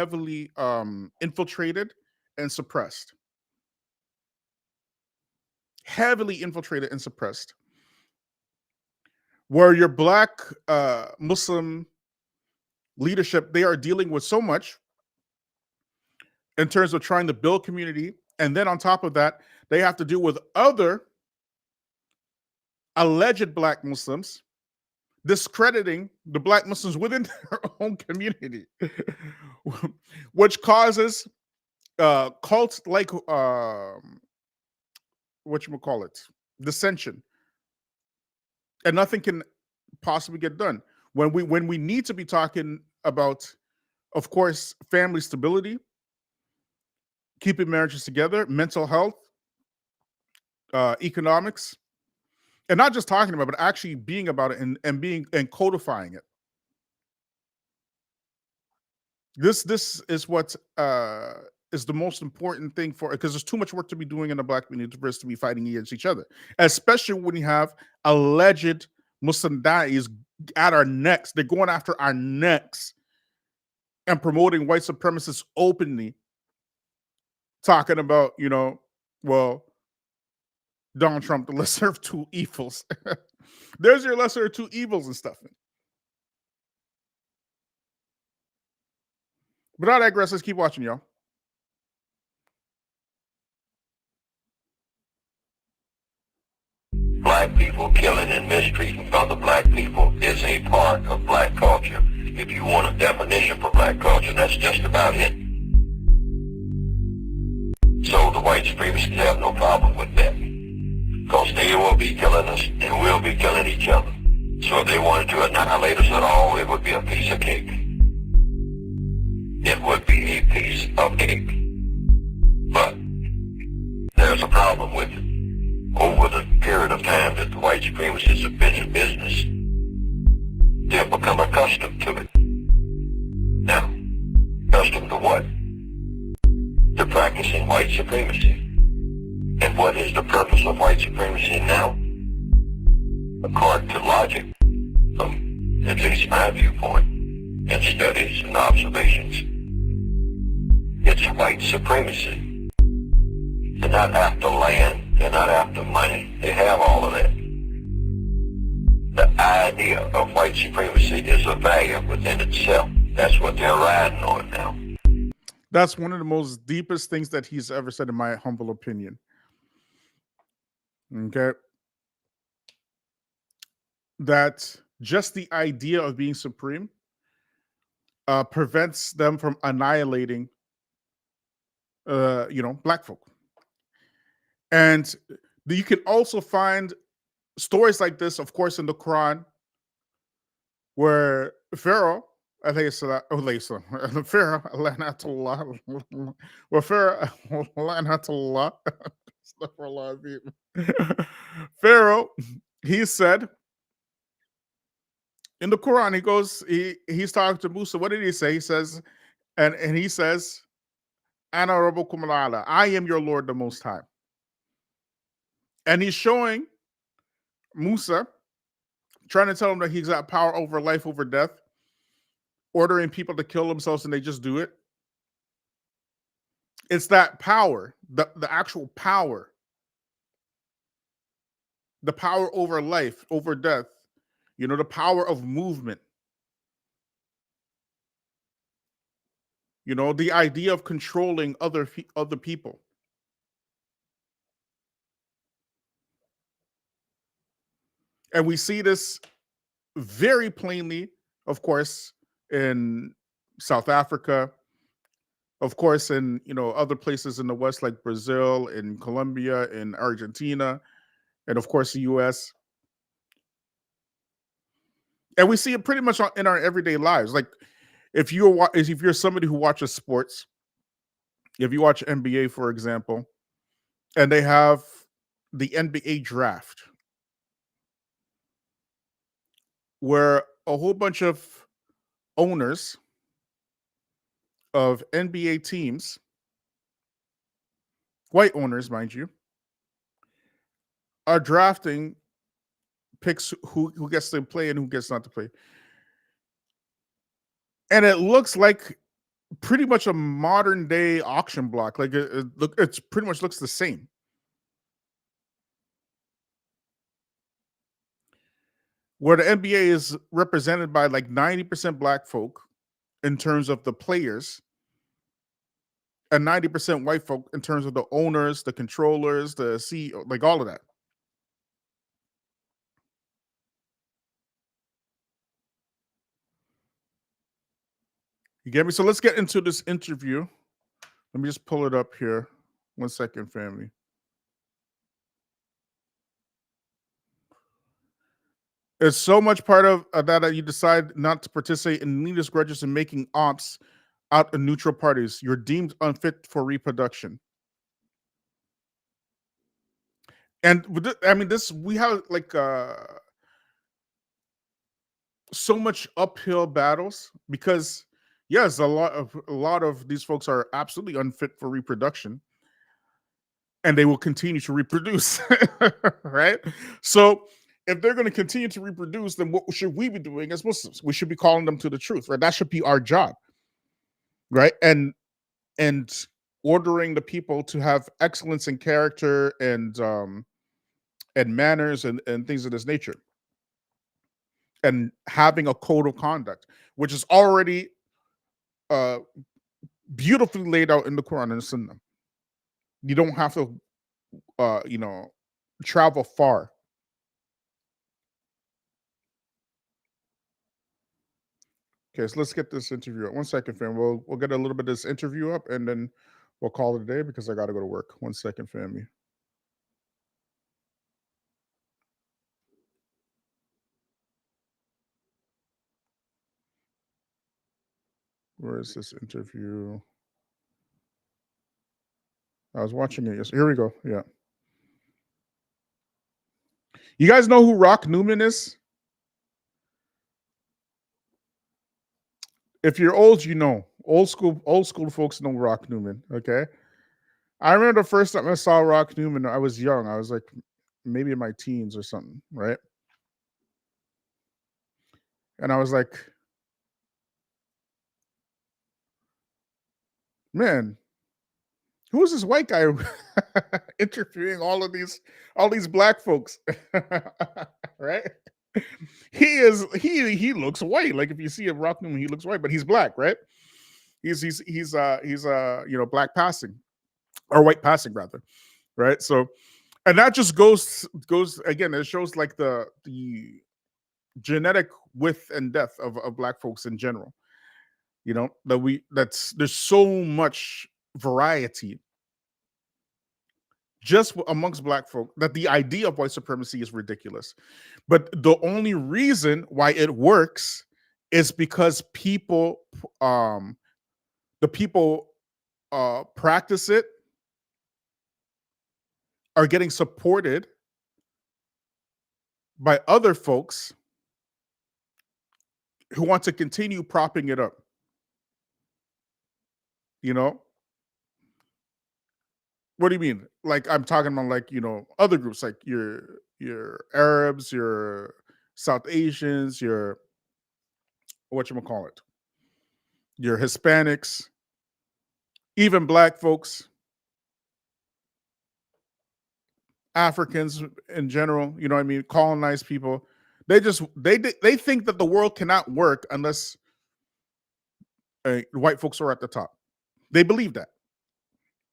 A: infiltrated and suppressed. Heavily infiltrated and suppressed. Where your black Muslim leadership, they are dealing with so much in terms of trying to build community. And then on top of that, they have to deal with other alleged black Muslims discrediting the black Muslims within their own community, which causes cult like dissension, and nothing can possibly get done when we need to be talking about, of course, family stability, keeping marriages together, mental health, economics, and not just talking about it, but actually being about it and codifying it. This is what is the most important thing for, because there's too much work to be doing in the black community for us to be fighting against each other, especially when you have alleged Muslim da'is at our necks. They're going after our necks and promoting white supremacists openly, talking about, well, Donald Trump, the lesser of two evils. There's your lesser of two evils and stuff. But I digress. Let's keep watching, y'all.
F: Black people killing and mistreating other black people is a part of black culture. If you want a definition for black culture, that's just about it. So the white supremacists have no problem with that, because they will be killing us and we'll be killing each other. So if they wanted to annihilate us at all, it would be a piece of cake. It would be a piece of cake. But there's a problem practicing white supremacy. And what is the purpose of white supremacy now? According to logic, from at least my viewpoint, and studies and observations, it's white supremacy. They're not after land, they're not after money, they have all of that. The idea of white supremacy is a value within itself. That's what they're riding on now.
A: That's one of the most deepest things that he's ever said, in my humble opinion. Okay. That just the idea of being supreme prevents them from annihilating, black folk. And you can also find stories like this, of course, in the Quran, where Pharaoh, Pharaoh, where Pharaoh, he said in the Quran, he's talking to Musa. What did he say? He says, and he says, Ana Rabbukum al-A'la, I am your Lord the Most High. And he's showing Musa, trying to tell him that he's got power over life, over death, ordering people to kill themselves, and they just do it. It's that power, the actual power, the power over life, over death, the power of movement. The idea of controlling other people. And we see this very plainly, of course, in South Africa, of course, in other places in the West, like Brazil, in Colombia, in Argentina, and of course the US. And we see it pretty much in our everyday lives. Like if you're somebody who watches sports, if you watch NBA, for example, and they have the NBA draft, where a whole bunch of owners of NBA teams, white owners, mind you, are drafting picks who gets to play and who gets not to play. And it looks like pretty much a modern day auction block. Like it's pretty much looks the same. Where the NBA is represented by like 90% black folk in terms of the players, and 90% white folk in terms of the owners, the controllers, the CEO, like all of that. You get me? So let's get into this interview. Let me just pull it up here. 1 second, family. It's so much part of that you decide not to participate in needless grudges and making ops out of neutral parties. You're deemed unfit for reproduction. And we have like so much uphill battles because yes, a lot of these folks are absolutely unfit for reproduction, and they will continue to reproduce, right? So if they're going to continue to reproduce, then what should we be doing as Muslims? We should be calling them to the truth, right? That should be our job, right? And ordering the people to have excellence in character and manners and things of this nature, and having a code of conduct, which is already beautifully laid out in the Quran and Sunnah. You don't have to, travel far. Okay, so let's get this interview up. 1 second, fam. We'll get a little bit of this interview up, and then we'll call it a day because I got to go to work. 1 second, family. Where is this interview? I was watching it. Yes, here we go. Yeah. You guys know who Rock Newman is? If you're old, you know. Old school folks know Rock Newman. Okay. I remember the first time I saw Rock Newman, I was young. I was like maybe in my teens or something, right? And I was like, man, who is this white guy interviewing all these black folks? Right? He looks white. Like if you see a Rock Newman, he looks white, but he's black, right? He's black passing or white passing rather, right? So and that just goes again, it shows like the genetic width and depth of black folks in general. That's there's so much variety just amongst black folk that the idea of white supremacy is ridiculous. But the only reason why it works is because um the people practice it are getting supported by other folks who want to continue propping it up. You know, what do you mean? Like I'm talking about like, other groups like your Arabs, your South Asians, your what you call it, your Hispanics, even black folks, Africans in general, you know what I mean, colonized people. They think that the world cannot work unless white folks are at the top. They believe that.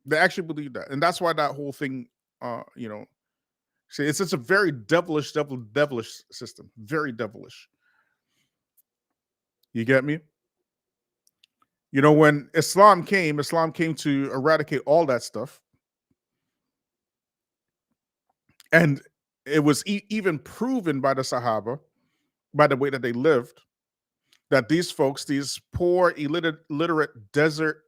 A: They actually believe that. And that's why that whole thing see, it's just a very devilish system. Very devilish. You get me? When Islam came to eradicate all that stuff. And it was even proven by the Sahaba, by the way that they lived, that these folks, these poor, illiterate desert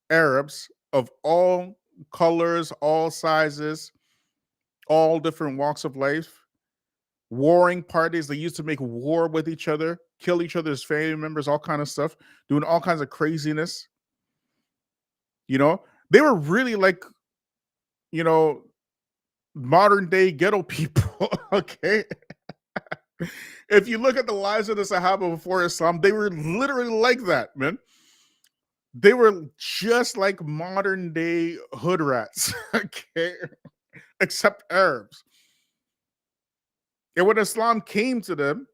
A: Arabs of all colors, all sizes, all different walks of life, warring parties, they used to make war with each other, kill each other's family members, all kind of stuff, doing all kinds of craziness. They were really like, you know, modern day ghetto people. Okay. If you look at the lives of the Sahaba before Islam, they were literally like that, man. They were just like modern day hood rats, okay, except Arabs. And when Islam came to them,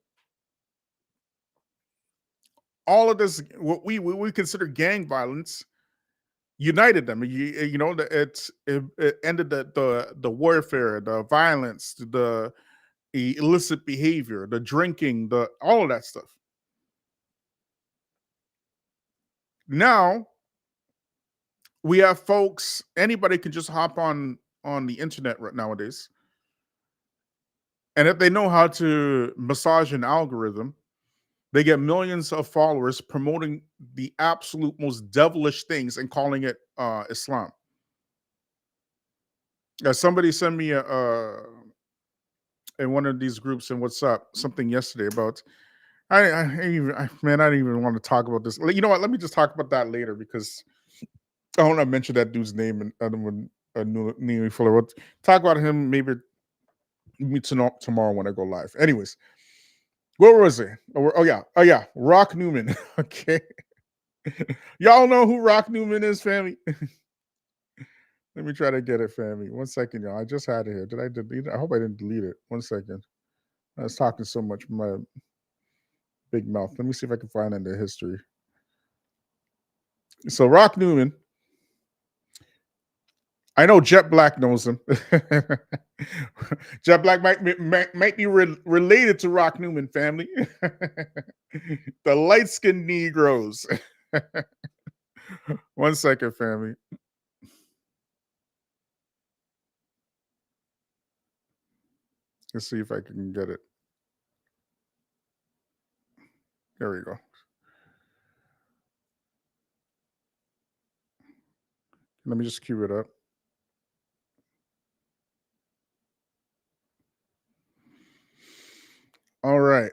A: all of this, what we consider gang violence, united them. It ended the warfare, the violence, the illicit behavior, the drinking, the all of that stuff. Now we have folks. Anybody can just hop on the internet right nowadays, and if they know how to massage an algorithm, they get millions of followers promoting the absolute most devilish things and calling it Islam. Somebody sent me in one of these groups in WhatsApp something yesterday about man, I didn't even want to talk about this. You know what? Let me just talk about that later because I want to mention that dude's name and when Neely Fuller. We'll talk about him maybe tomorrow when I go live. Anyways, where was it? Oh yeah, Rock Newman. Okay, y'all know who Rock Newman is, family. Let me try to get it, family. 1 second, y'all. I just had it here. Did I delete it? I hope I didn't delete it. 1 second. I was talking so much with my big mouth. Let me see if I can find it in the history. So Rock Newman, I know Jet Black knows him. Jet Black might be related to Rock Newman, family. The light skinned Negroes. 1 second, family. Let's see if I can get it. There we go. Let me just cue it up. All right.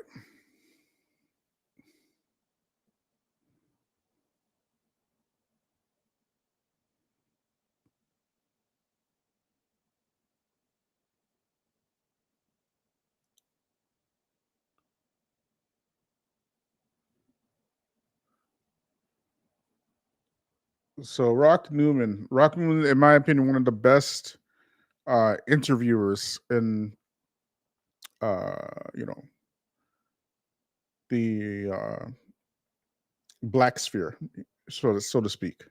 A: So Rock Newman, in my opinion, one of the best interviewers in you know the black sphere, so to speak.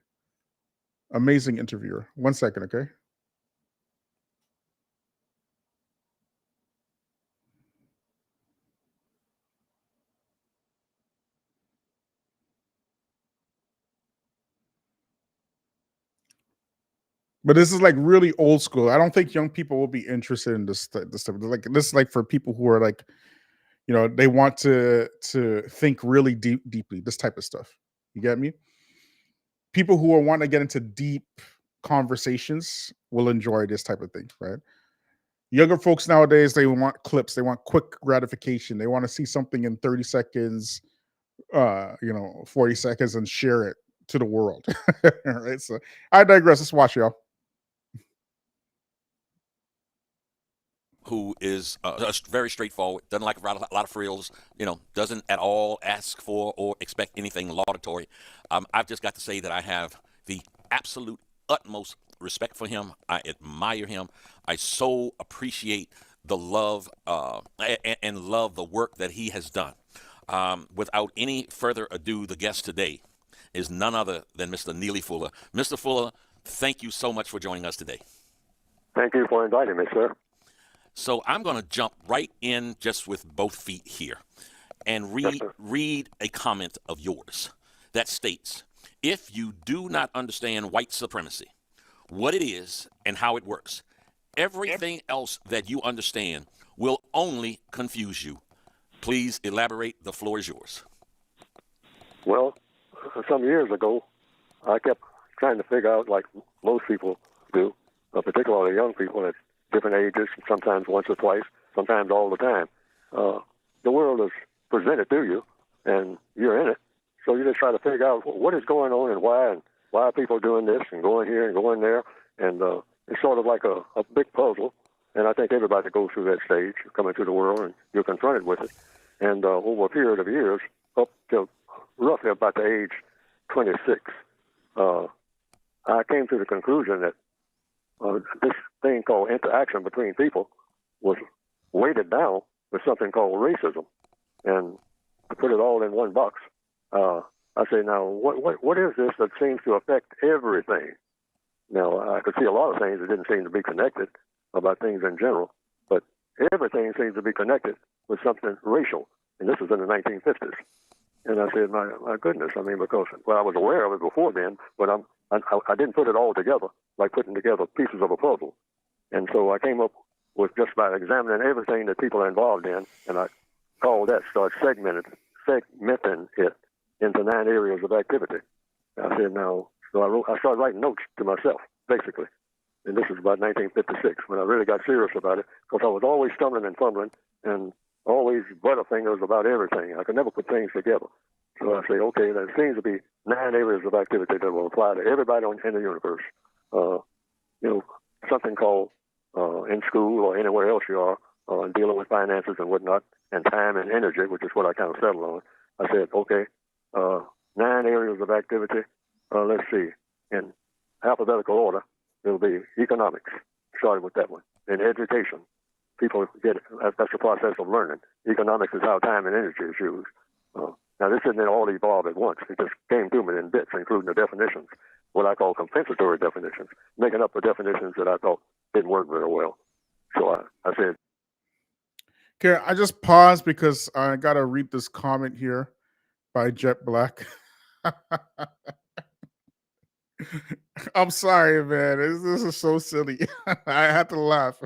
A: Amazing interviewer. 1 second, okay. But this is like really old school. I don't think young people will be interested in this stuff. Like this is like for people who are like, they want to think really deeply. This type of stuff. You get me? People who are wanting to get into deep conversations will enjoy this type of thing, right? Younger folks nowadays, they want clips, they want quick gratification, they want to see something in 30 seconds, 40 seconds and share it to the world. All right. So I digress. Let's watch, y'all.
E: Who is very straightforward, doesn't like a lot of frills, doesn't at all ask for or expect anything laudatory. I've just got to say that I have the absolute utmost respect for him. I admire him. I so appreciate the love and love the work that he has done. Without any further ado, the guest today is none other than Mr. Neely Fuller. Mr. Fuller, thank you so much for joining us today.
B: Thank you for inviting me, sir.
E: So I'm going to jump right in just with both feet here and read a comment of yours that states, if you do not understand white supremacy, what it is and how it works, everything else that you understand will only confuse you. Please elaborate. The floor is yours.
B: Well, some years ago, I kept trying to figure out, like most people do, particularly young people at different ages, sometimes once or twice, sometimes all the time. The world is presented to you, and you're in it. So you just try to figure out what is going on and why are people doing this and going here and going there. And it's sort of like a big puzzle. And I think everybody goes through that stage, coming to the world, and you're confronted with it. And over a period of years, up to roughly about the age 26, I came to the conclusion that this thing called interaction between people was weighted down with something called racism. And to put it all in one box, I say, now, what is this that seems to affect everything? Now, I could see a lot of things that didn't seem to be connected about things in general, but everything seems to be connected with something racial. And this was in the 1950s. And I said, my goodness, I mean, because, well, I was aware of it before then, but I didn't put it all together, like putting together pieces of a puzzle. And so I came up with just by examining everything that people are involved in, and I called that, start segmenting it into 9 areas of activity. I said, now, so I started writing notes to myself, basically. And this was about 1956 when I really got serious about it, because I was always stumbling and fumbling and always butterfingers about everything. I could never put things together. So I say, okay, there seems to be 9 areas of activity that will apply to everybody in the universe. Something called in school or anywhere else you are, dealing with finances and whatnot, and time and energy, which is what I kind of settled on. I said, okay, 9 areas of activity. Let's see. In alphabetical order, it'll be economics, starting with that one. Then education. People get it. That's the process of learning. Economics is how time and energy is used. Now, this didn't all evolve at once. It just came to me in bits, including the definitions, what I call compensatory definitions, making up the definitions that I thought didn't work very well. So I said,
A: Okay, I just paused because I got to read this comment here by Jet Black. I'm sorry, man. This is so silly. I had to laugh.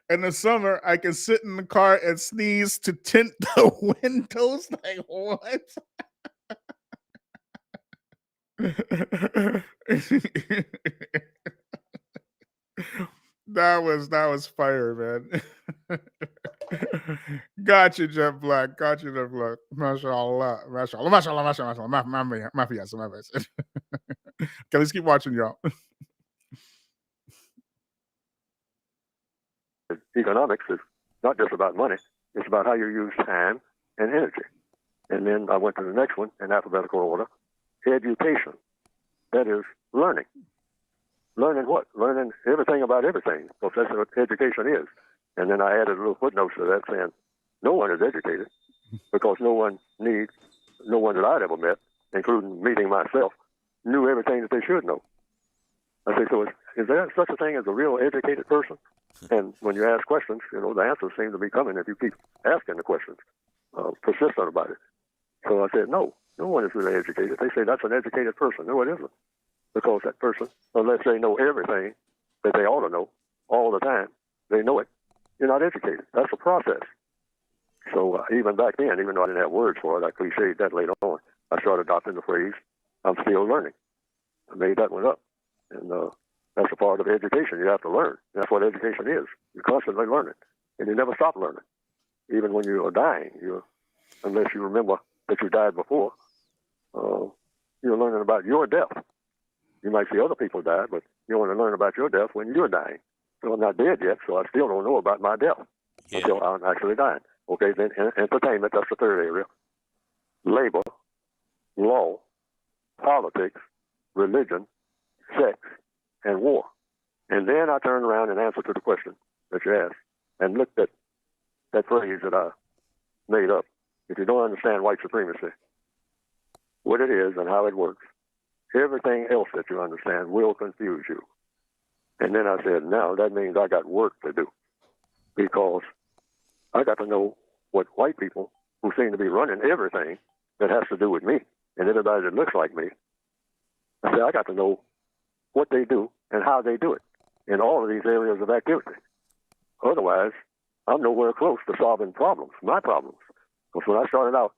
A: In the summer, I can sit in the car and sneeze to tint the windows. Like, what? That was fire, man. Got you, Jet Black. Got you, Jet Black. Mashallah. Mashallah. Mashallah. Mashallah. Mafias. Mafias. Okay, let's keep watching, y'all.
B: economics is not just about money. It's about how you use time and energy. And then I went to the next one in alphabetical order, education. That is learning. Learning what? Learning everything about everything, because that's what education is. And then I added a little footnote to that saying, no one is educated, because no one that I'd ever met, including meeting myself, knew everything that they should know. I say, so is there such a thing as a real educated person? And when you ask questions, the answers seem to be coming if you keep asking the questions, persistent about it. So I said, no one is really educated. They say that's an educated person. No, it isn't. Because that person, unless they know everything that they ought to know all the time, they know it, you're not educated. That's a process. So even back then, even though I didn't have words for it, I cliched that later on. I started adopting the phrase, I'm still learning. I made that one up. And that's a part of education. You have to learn. That's what education is. You're constantly learning. And you never stop learning. Even when you are dying, unless you remember that you died before, you're learning about your death. You might see other people die, but you want to learn about your death when you're dying. So I'm not dead yet, so I still don't know about my death until I'm actually dying. Okay, then entertainment, that's the third area. Labor, law, politics, religion, sex, and war. And then I turned around and answered to the question that you asked and looked at that phrase that I made up. If you don't understand white supremacy, what it is and how it works, everything else that you understand will confuse you. And then I said, now that means I got work to do, because I got to know what white people who seem to be running everything that has to do with me and everybody that looks like me, I said, I got to know what they do and how they do it in all of these areas of activity. Otherwise, I'm nowhere close to solving problems, my problems. Because when I started out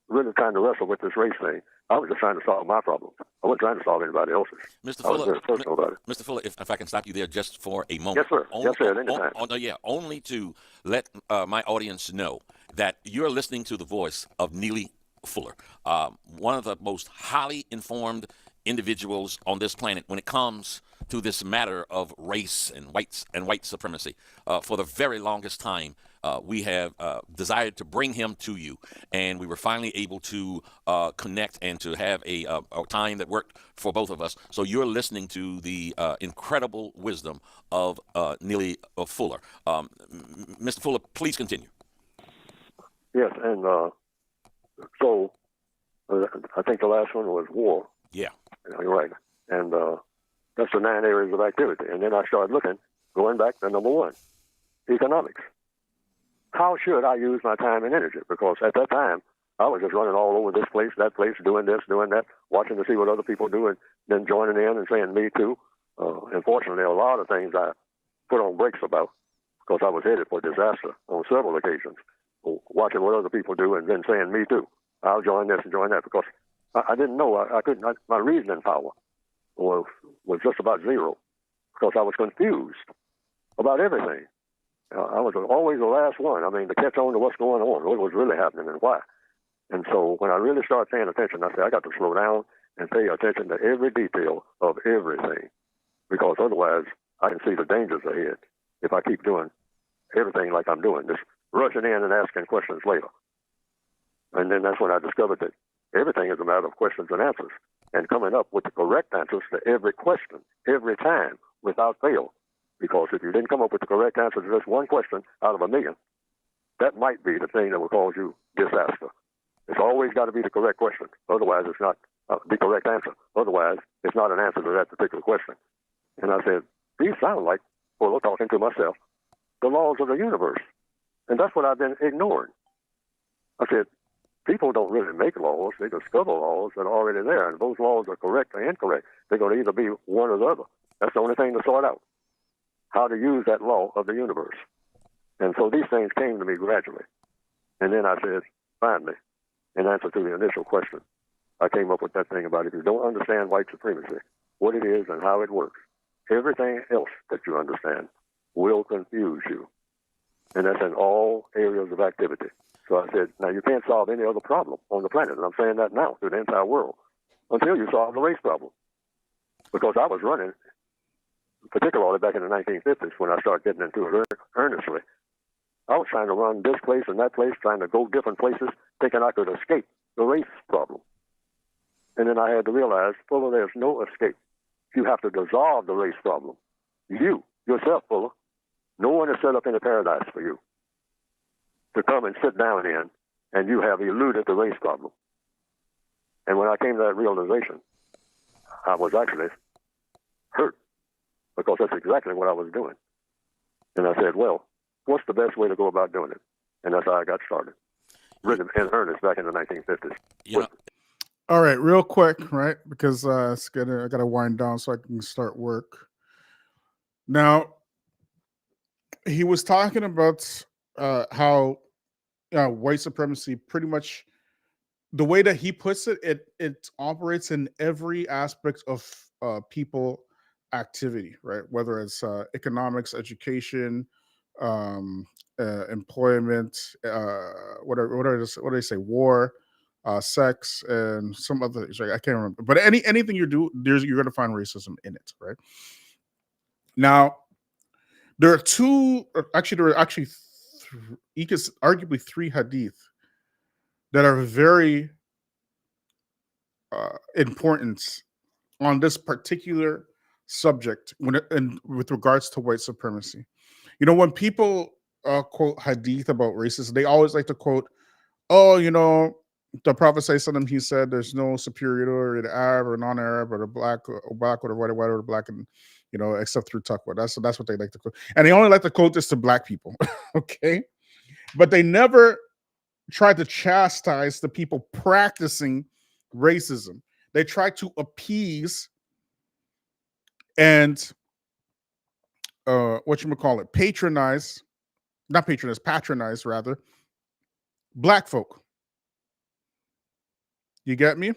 B: really trying to wrestle with this race thing, I was just trying to solve my problems. I wasn't trying to solve anybody else's.
E: Mr.
B: I was
E: Fuller,
B: very personal about it.
E: Mr. Fuller, if I can stop you there just for a moment.
B: Yes, sir. Yes, sir, at any time.
E: Only to let my audience know that you're listening to the voice of Neely Fuller, one of the most highly informed individuals on this planet when it comes to this matter of race and white supremacy. For the very longest time, we have desired to bring him to you, and we were finally able to connect and to have a time that worked for both of us. So you're listening to the incredible wisdom of Neely Fuller. Mr. Fuller, please continue.
B: Yes, and so I think the last one was war.
E: Yeah.
B: You're right. And that's the 9 areas of activity. And then I started going back to number 1, economics. How should I use my time and energy? Because at that time, I was just running all over this place, that place, doing this, doing that, watching to see what other people do, and then joining in and saying, me too. Unfortunately, a lot of things I put on brakes about because I was headed for disaster on several occasions, watching what other people do and then saying, me too. I'll join this and join that, because I didn't know. I couldn't. My reasoning power was just about zero, because I was confused about everything. I was always the last one. I mean, to catch on to what's going on, what was really happening and why. And so when I really started paying attention, I said, I got to slow down and pay attention to every detail of everything, because otherwise I can see the dangers ahead if I keep doing everything like I'm doing, just rushing in and asking questions later. And then that's when I discovered that everything is a matter of questions and answers, and coming up with the correct answers to every question, every time, without fail. Because if you didn't come up with the correct answer to just one question out of a million, that might be the thing that will cause you disaster. It's always got to be the correct question. Otherwise, it's not the correct answer. Otherwise, it's not an answer to that particular question. And I said, these sound like, well, talking to myself, the laws of the universe. And that's what I've been ignoring. I said, people don't really make laws. They discover laws that are already there. And if those laws are correct or incorrect, they're going to either be one or the other. That's the only thing to sort out, how to use that law of the universe. And so these things came to me gradually. And then I said, finally, in answer to the initial question, I came up with that thing about if you don't understand white supremacy, what it is and how it works, everything else that you understand will confuse you. And that's in all areas of activity. So I said, now you can't solve any other problem on the planet, and I'm saying that now to the entire world, until you solve the race problem. Because I was running, particularly back in the 1950s when I started getting into it earnestly, I was trying to run this place and that place, trying to go different places, thinking I could escape the race problem. And then I had to realize, Fuller, there's no escape. You have to dissolve the race problem. You, yourself, Fuller, no one is set up in a paradise for you to come and sit down in, and you have eluded the race problem. And when I came to that realization, I was actually hurt because that's exactly what I was doing. And I said, well, what's the best way to go about doing it? And that's how I got started. Written in earnest back in the 1950s.
E: You know,
A: All right, real quick, right? Because I got to wind down so I can start work. Now, he was talking about how white supremacy pretty much, the way that he puts it, it operates in every aspect of people activity, right? Whether it's economics, education, employment, what do they say, war, sex, and some other things. Right? I can't remember, but anything you do, you're going to find racism in it, right? Now, there are actually arguably three hadith that are very important on this particular subject with regards to white supremacy. You know, when people quote hadith about racism, they always like to quote, "Oh, you know, the Prophet sallallahu he said there's no superiority to Arab or non-Arab or black or white or black, and you know, except through taqwa." That's what they like to quote, and they only like to quote this to black people, okay? But they never try to chastise the people practicing racism. They try to appease and patronize rather black folk. You get me?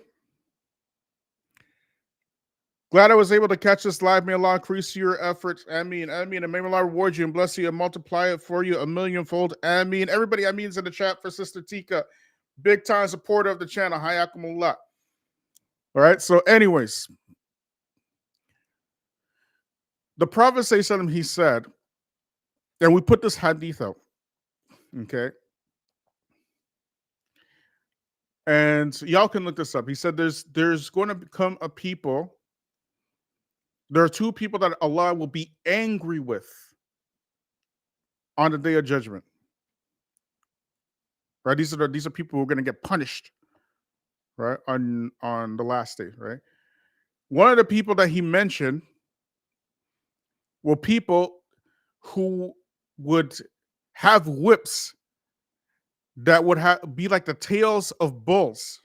A: Glad I was able to catch this live. May Allah increase your efforts. Ameen. Ameen. And may Allah reward you and bless you and multiply it for you a millionfold. Ameen. Everybody, Ameen's in the chat for Sister Tika. Big time supporter of the channel. Hayakumullah. All right. So, anyways, the Prophet ﷺ, he said, and we put this hadith out, okay? And y'all can look this up. He said there's going to become a people. There are two people that Allah will be angry with on the day of judgment. Right? These are people who are going to get punished, right? On the last day, right? One of the people that he mentioned were people who would have whips that would be like the tails of bulls,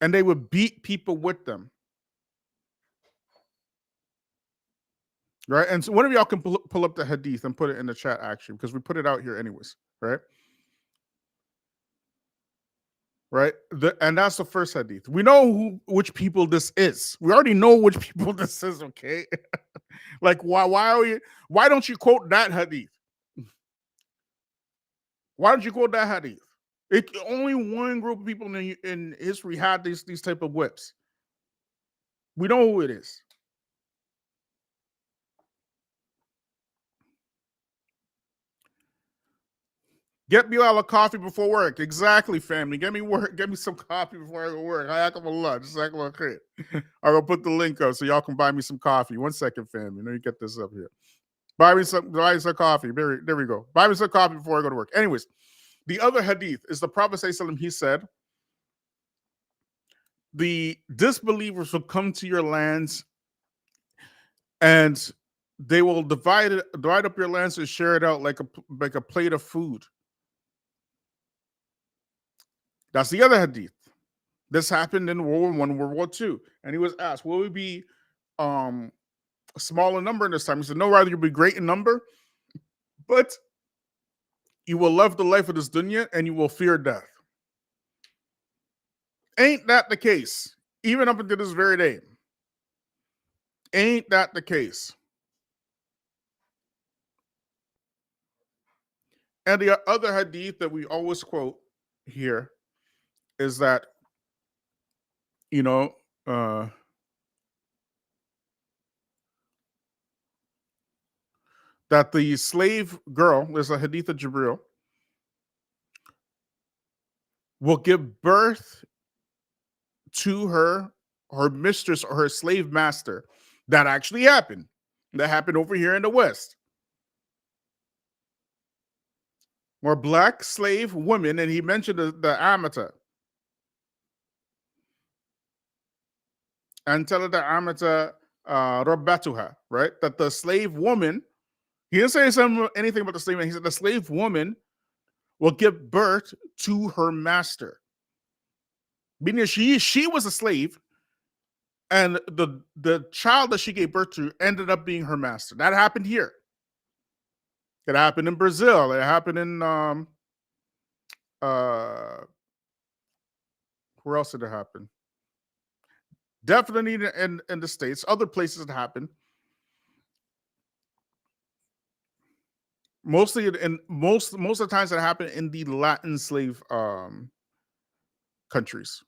A: and they would beat people with them. Right? And so one of y'all can pull up the hadith and put it in the chat, actually, because we put it out here anyways, right? Right? And that's the first hadith. We know which people this is. We already know which people this is, okay? Like, why don't you quote that hadith? Why don't you quote that hadith? Only one group of people in history had these type of whips. We know who it is. Get Bilal a coffee before work. Exactly, family. Get me some coffee before I go to work. I'm gonna put the link up so y'all can buy me some coffee. 1 second, family. Let me get this up here. Buy me some coffee. There we go. Buy me some coffee before I go to work. Anyways, the other hadith is the Prophet ﷺ, he said, the disbelievers will come to your lands and they will divide up your lands and share it out like a plate of food. That's the other hadith. This happened in World War I, World War II. And he was asked, will we be a small in number in this time? He said, no, rather you'll be great in number, but you will love the life of this dunya and you will fear death. Ain't that the case? Even up until this very day. Ain't that the case? And the other hadith that we always quote here is that, you know, that the slave girl, there's a hadith of Jibril, will give birth to her mistress or her slave master. That actually happened. That happened over here in the West. Where black slave women, and he mentioned the amata. And tell the amata Rabbatuha, right? That the slave woman, he didn't say anything about the slave man. He said the slave woman will give birth to her master. Meaning she was a slave, and the child that she gave birth to ended up being her master. That happened here. It happened in Brazil. It happened in where else did it happen? Definitely in the States. Other places it happened. Mostly in most of the times it happened in the Latin slave countries.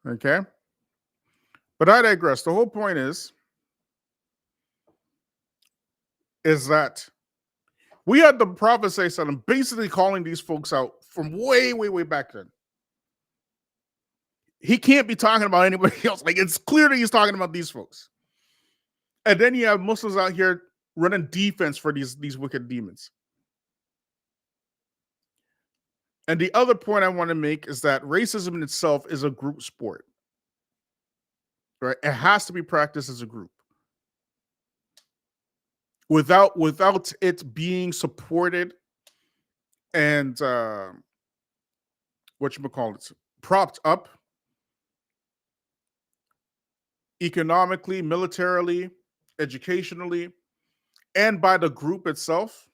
A: Okay. But I digress. The whole point is that we had the prophet say something, basically calling these folks out from way, way, way back then. He can't be talking about anybody else. Like, it's clear that he's talking about these folks. And then you have Muslims out here running defense for these wicked demons. And the other point I want to make is that racism in itself is a group sport. Right? It has to be practiced as a group. Without it being supported and propped up economically, militarily, educationally, and by the group itself,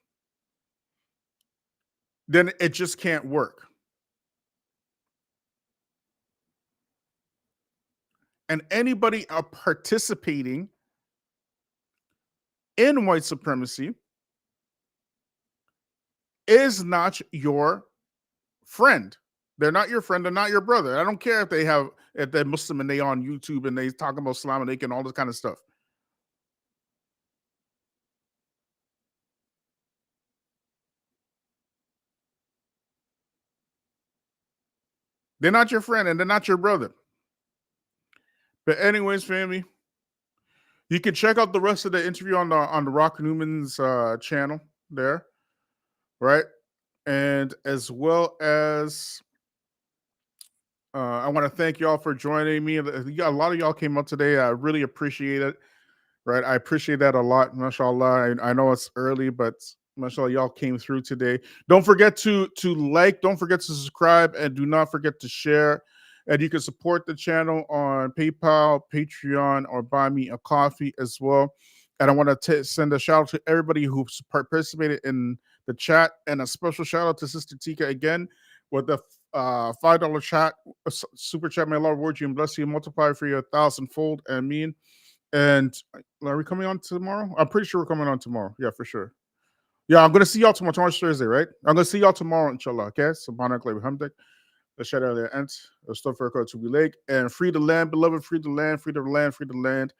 A: then it just can't work. And anybody participating in white supremacy is not your friend. They're not your friend. They're not your brother. I don't care if they're Muslim and they on YouTube and they talk about Salaam Alaikum and all this kind of stuff. They're not your friend and they're not your brother. But anyways, family, you can check out the rest of the interview on the Rock Newman's channel there, right? And as well as I want to thank y'all for joining me. A lot of y'all came out today. I really appreciate it. Right, I appreciate that a lot. Mashallah. I know it's early, but mashallah, y'all came through today. Don't forget to like. Don't forget to subscribe, and do not forget to share. And you can support the channel on PayPal, Patreon, or buy me a coffee as well. And I want to send a shout out to everybody who participated in the chat, and a special shout out to Sister Tika again with the $5 chat, super chat. May Allah reward you and bless you and multiply for you 1,000-fold. Ameen. And are we coming on tomorrow? I'm pretty sure we're coming on tomorrow. Yeah, for sure. Yeah, I'm going to see y'all tomorrow. Tomorrow's Thursday, right? I'm going to see y'all tomorrow, inshallah. Okay? Subhanak wa bihamdik. The shadow of the ant. The stuff for to be lake. And free the land, beloved. Free the land, free the land, free the land.